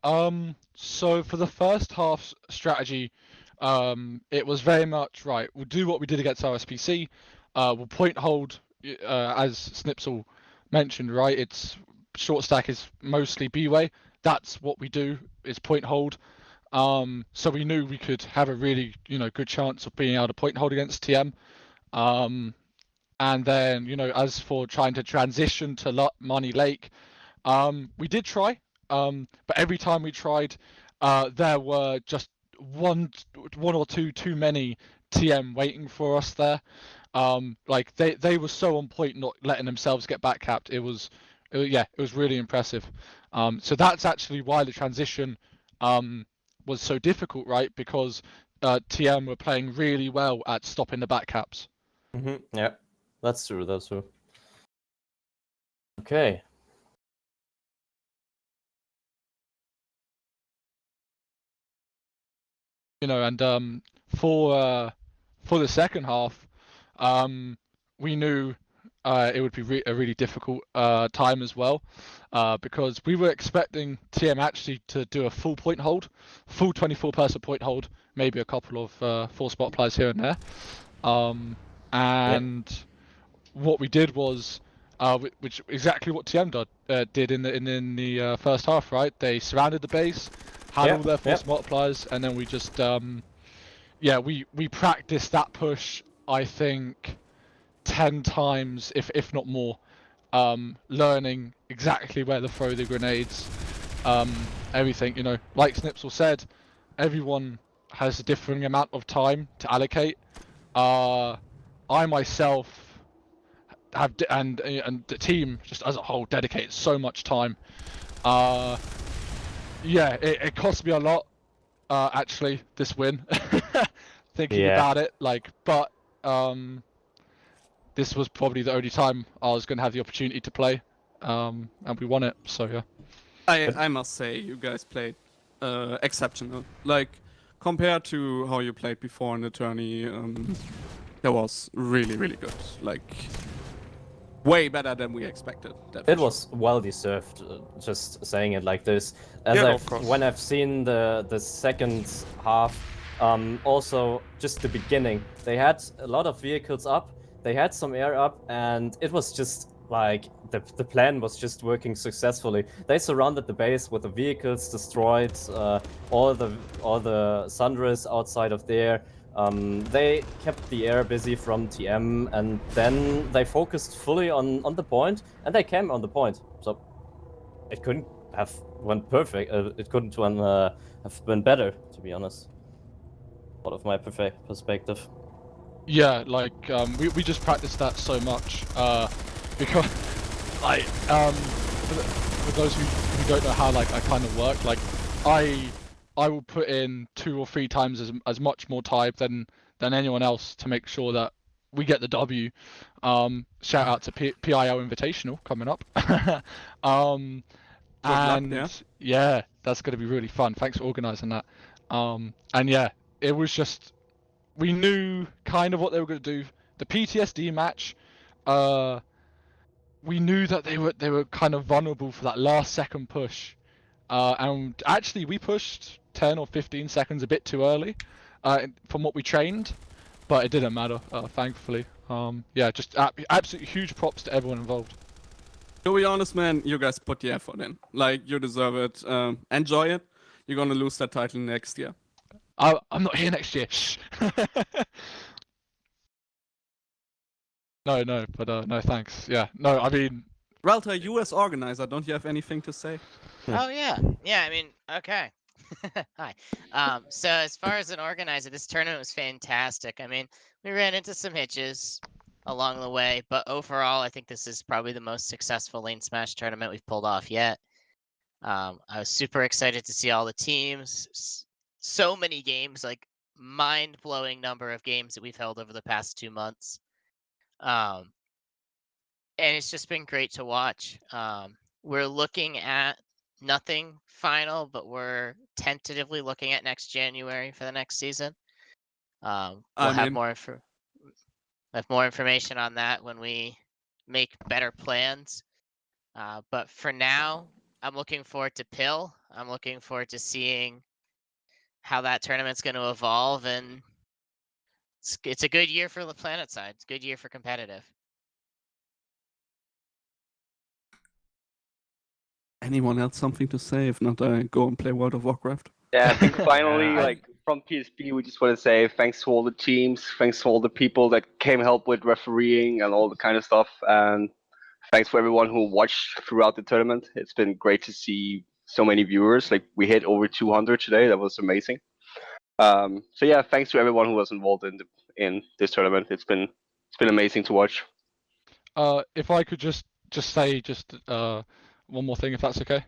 so for the first half strategy, it was very much, right, we'll do what we did against RSPC, we'll point hold, as Snipsel mentioned, right, it's short stack is mostly B-way, that's what we do, is point hold, so we knew we could have a really, good chance of being able to point hold against TM, and then, as for trying to transition to Money Lake, we did try, but every time we tried, there were just one or two too many TM waiting for us there. Like they were so on point, not letting themselves get back capped. It was really impressive. So that's actually why the transition was so difficult, right? Because TM were playing really well at stopping the back caps. Yeah, that's true. That's true. Okay. And for the second half, we knew it would be a really difficult time as well, because we were expecting TM actually to do a full point hold, full 24-person point hold, maybe a couple of 4 spot players here and there. And what we did was, which exactly what TM did in the first half, right? They surrounded the base, had all their 4 spot players, and then we just we practiced that push, I think, 10 times, if not more, learning exactly where to throw the grenades, everything, like Snipsel said, everyone has a differing amount of time to allocate. I myself have, and the team just as a whole dedicated so much time. It cost me a lot, actually, this win. Thinking about it, but this was probably the only time I was going to have the opportunity to play, and we won it. So yeah. I must say, you guys played exceptional. Like, compared to how you played before in the tourney, that was really, really good. Like, way better than we expected. It was well deserved, just saying it like this. When I've seen the second half, also just the beginning, they had a lot of vehicles up, they had some air up, and it was just like the plan was just working successfully. They surrounded the base with the vehicles, destroyed all the sundries outside of there. They kept the air busy from TM, and then they focused fully on the point, and they came on the point. So it couldn't have went perfect. It couldn't have been better, to be honest. Out of my perspective. Yeah, like we just practiced that so much, because for those who don't know how I kind of work, I I will put in 2 or 3 times as much more time than anyone else to make sure that we get the W. Shout out to PIL Invitational coming up. Good luck And there. yeah, that's going to be really fun. Thanks for organising that. And yeah, it was just, we knew kind of what they were going to do. The PTSD match, we knew that they were kind of vulnerable for that last second push. And actually, we pushed 10 or 15 seconds a bit too early from what we trained, but it didn't matter, thankfully. Yeah, just absolutely huge props to everyone involved. To be honest, man, you guys put the effort in. Like, you deserve it. Enjoy it. You're gonna lose that title next year. I'm not here next year. Shh. No, but no, thanks. Yeah, no, I mean, Relta, you as organizer, don't you have anything to say? Oh yeah, yeah. I mean, okay. Hi. So as far as an organizer, this tournament was fantastic. I mean, we ran into some hitches along the way, but overall, I think this is probably the most successful LaneSmash tournament we've pulled off yet. I was super excited to see all the teams. So many games, like mind-blowing number of games that we've held over the past 2 months. And it's just been great to watch. We're looking at nothing final, but we're tentatively looking at next January for the next season. We'll have more information on that when we make better plans. But for now, I'm looking forward to Pill. I'm looking forward to seeing how that tournament's going to evolve, and it's a good year for the Planet side. It's a good year for competitive. Anyone else something to say? If not, I go and play World of Warcraft. Yeah, I think finally, Yeah, like from PSP, we just want to say thanks to all the teams, thanks to all the people that came help with refereeing and all the kind of stuff, and thanks for everyone who watched throughout the tournament. It's been great to see so many viewers. Like we hit over 200 today. That was amazing. So yeah, thanks to everyone who was involved in this tournament. It's been amazing to watch. if I could just say one more thing, if that's okay.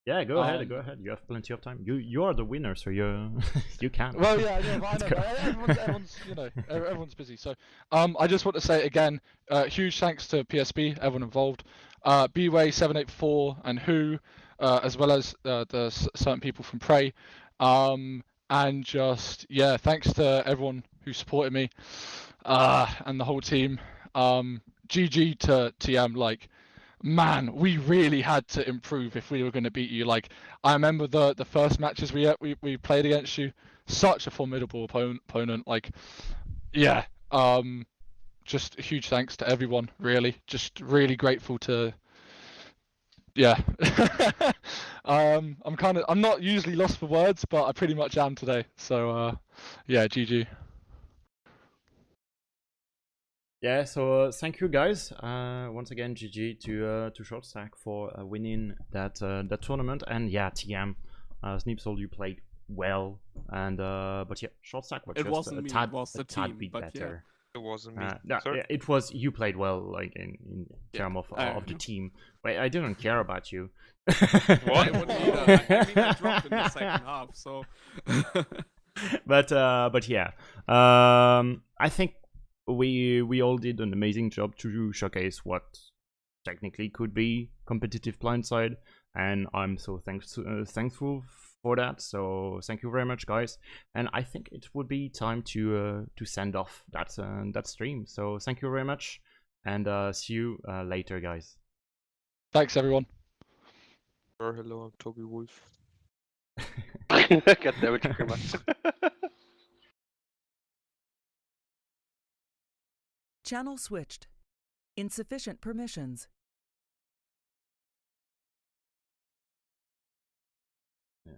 Yeah, go ahead. You have plenty of time. You are the winner, so you you can. Well, yeah, I know, Let's but go. everyone's you know, everyone's busy. So, I just want to say again, huge thanks to PSB, everyone involved, Bway784 and Who, as well as certain people from Prey, and just yeah, thanks to everyone who supported me, and the whole team. GG to TM, like. Man, we really had to improve if we were going to beat you. Like, I remember the first matches we played against you. Such a formidable opponent. Like, yeah. Just a huge thanks to everyone. Really, just really grateful to. Yeah. I'm not usually lost for words, but I pretty much am today. So, yeah, GG. Yeah, so thank you guys. Once again, GG to SHSK for winning that tournament. And yeah, TM, Snipsol, you played well. And but yeah, SHSK was It just wasn't a me, tad, it was the a tad team, bit but yeah. better. It wasn't me. No, Sorry? it was you played well, like in Yeah, terms I of the know. team. Wait, I didn't care about you. I wouldn't either. I mean, I dropped in the second half, so. but yeah, I think we all did an amazing job to showcase what technically could be competitive blindside, and I'm so thankful for that. So thank you very much, guys. And I think it would be time to send off that stream. So thank you very much, and see you later, guys. Thanks, everyone. Hello, I'm Toby Wolf. God damn it, Trigger. Channel switched. Insufficient permissions. Yeah.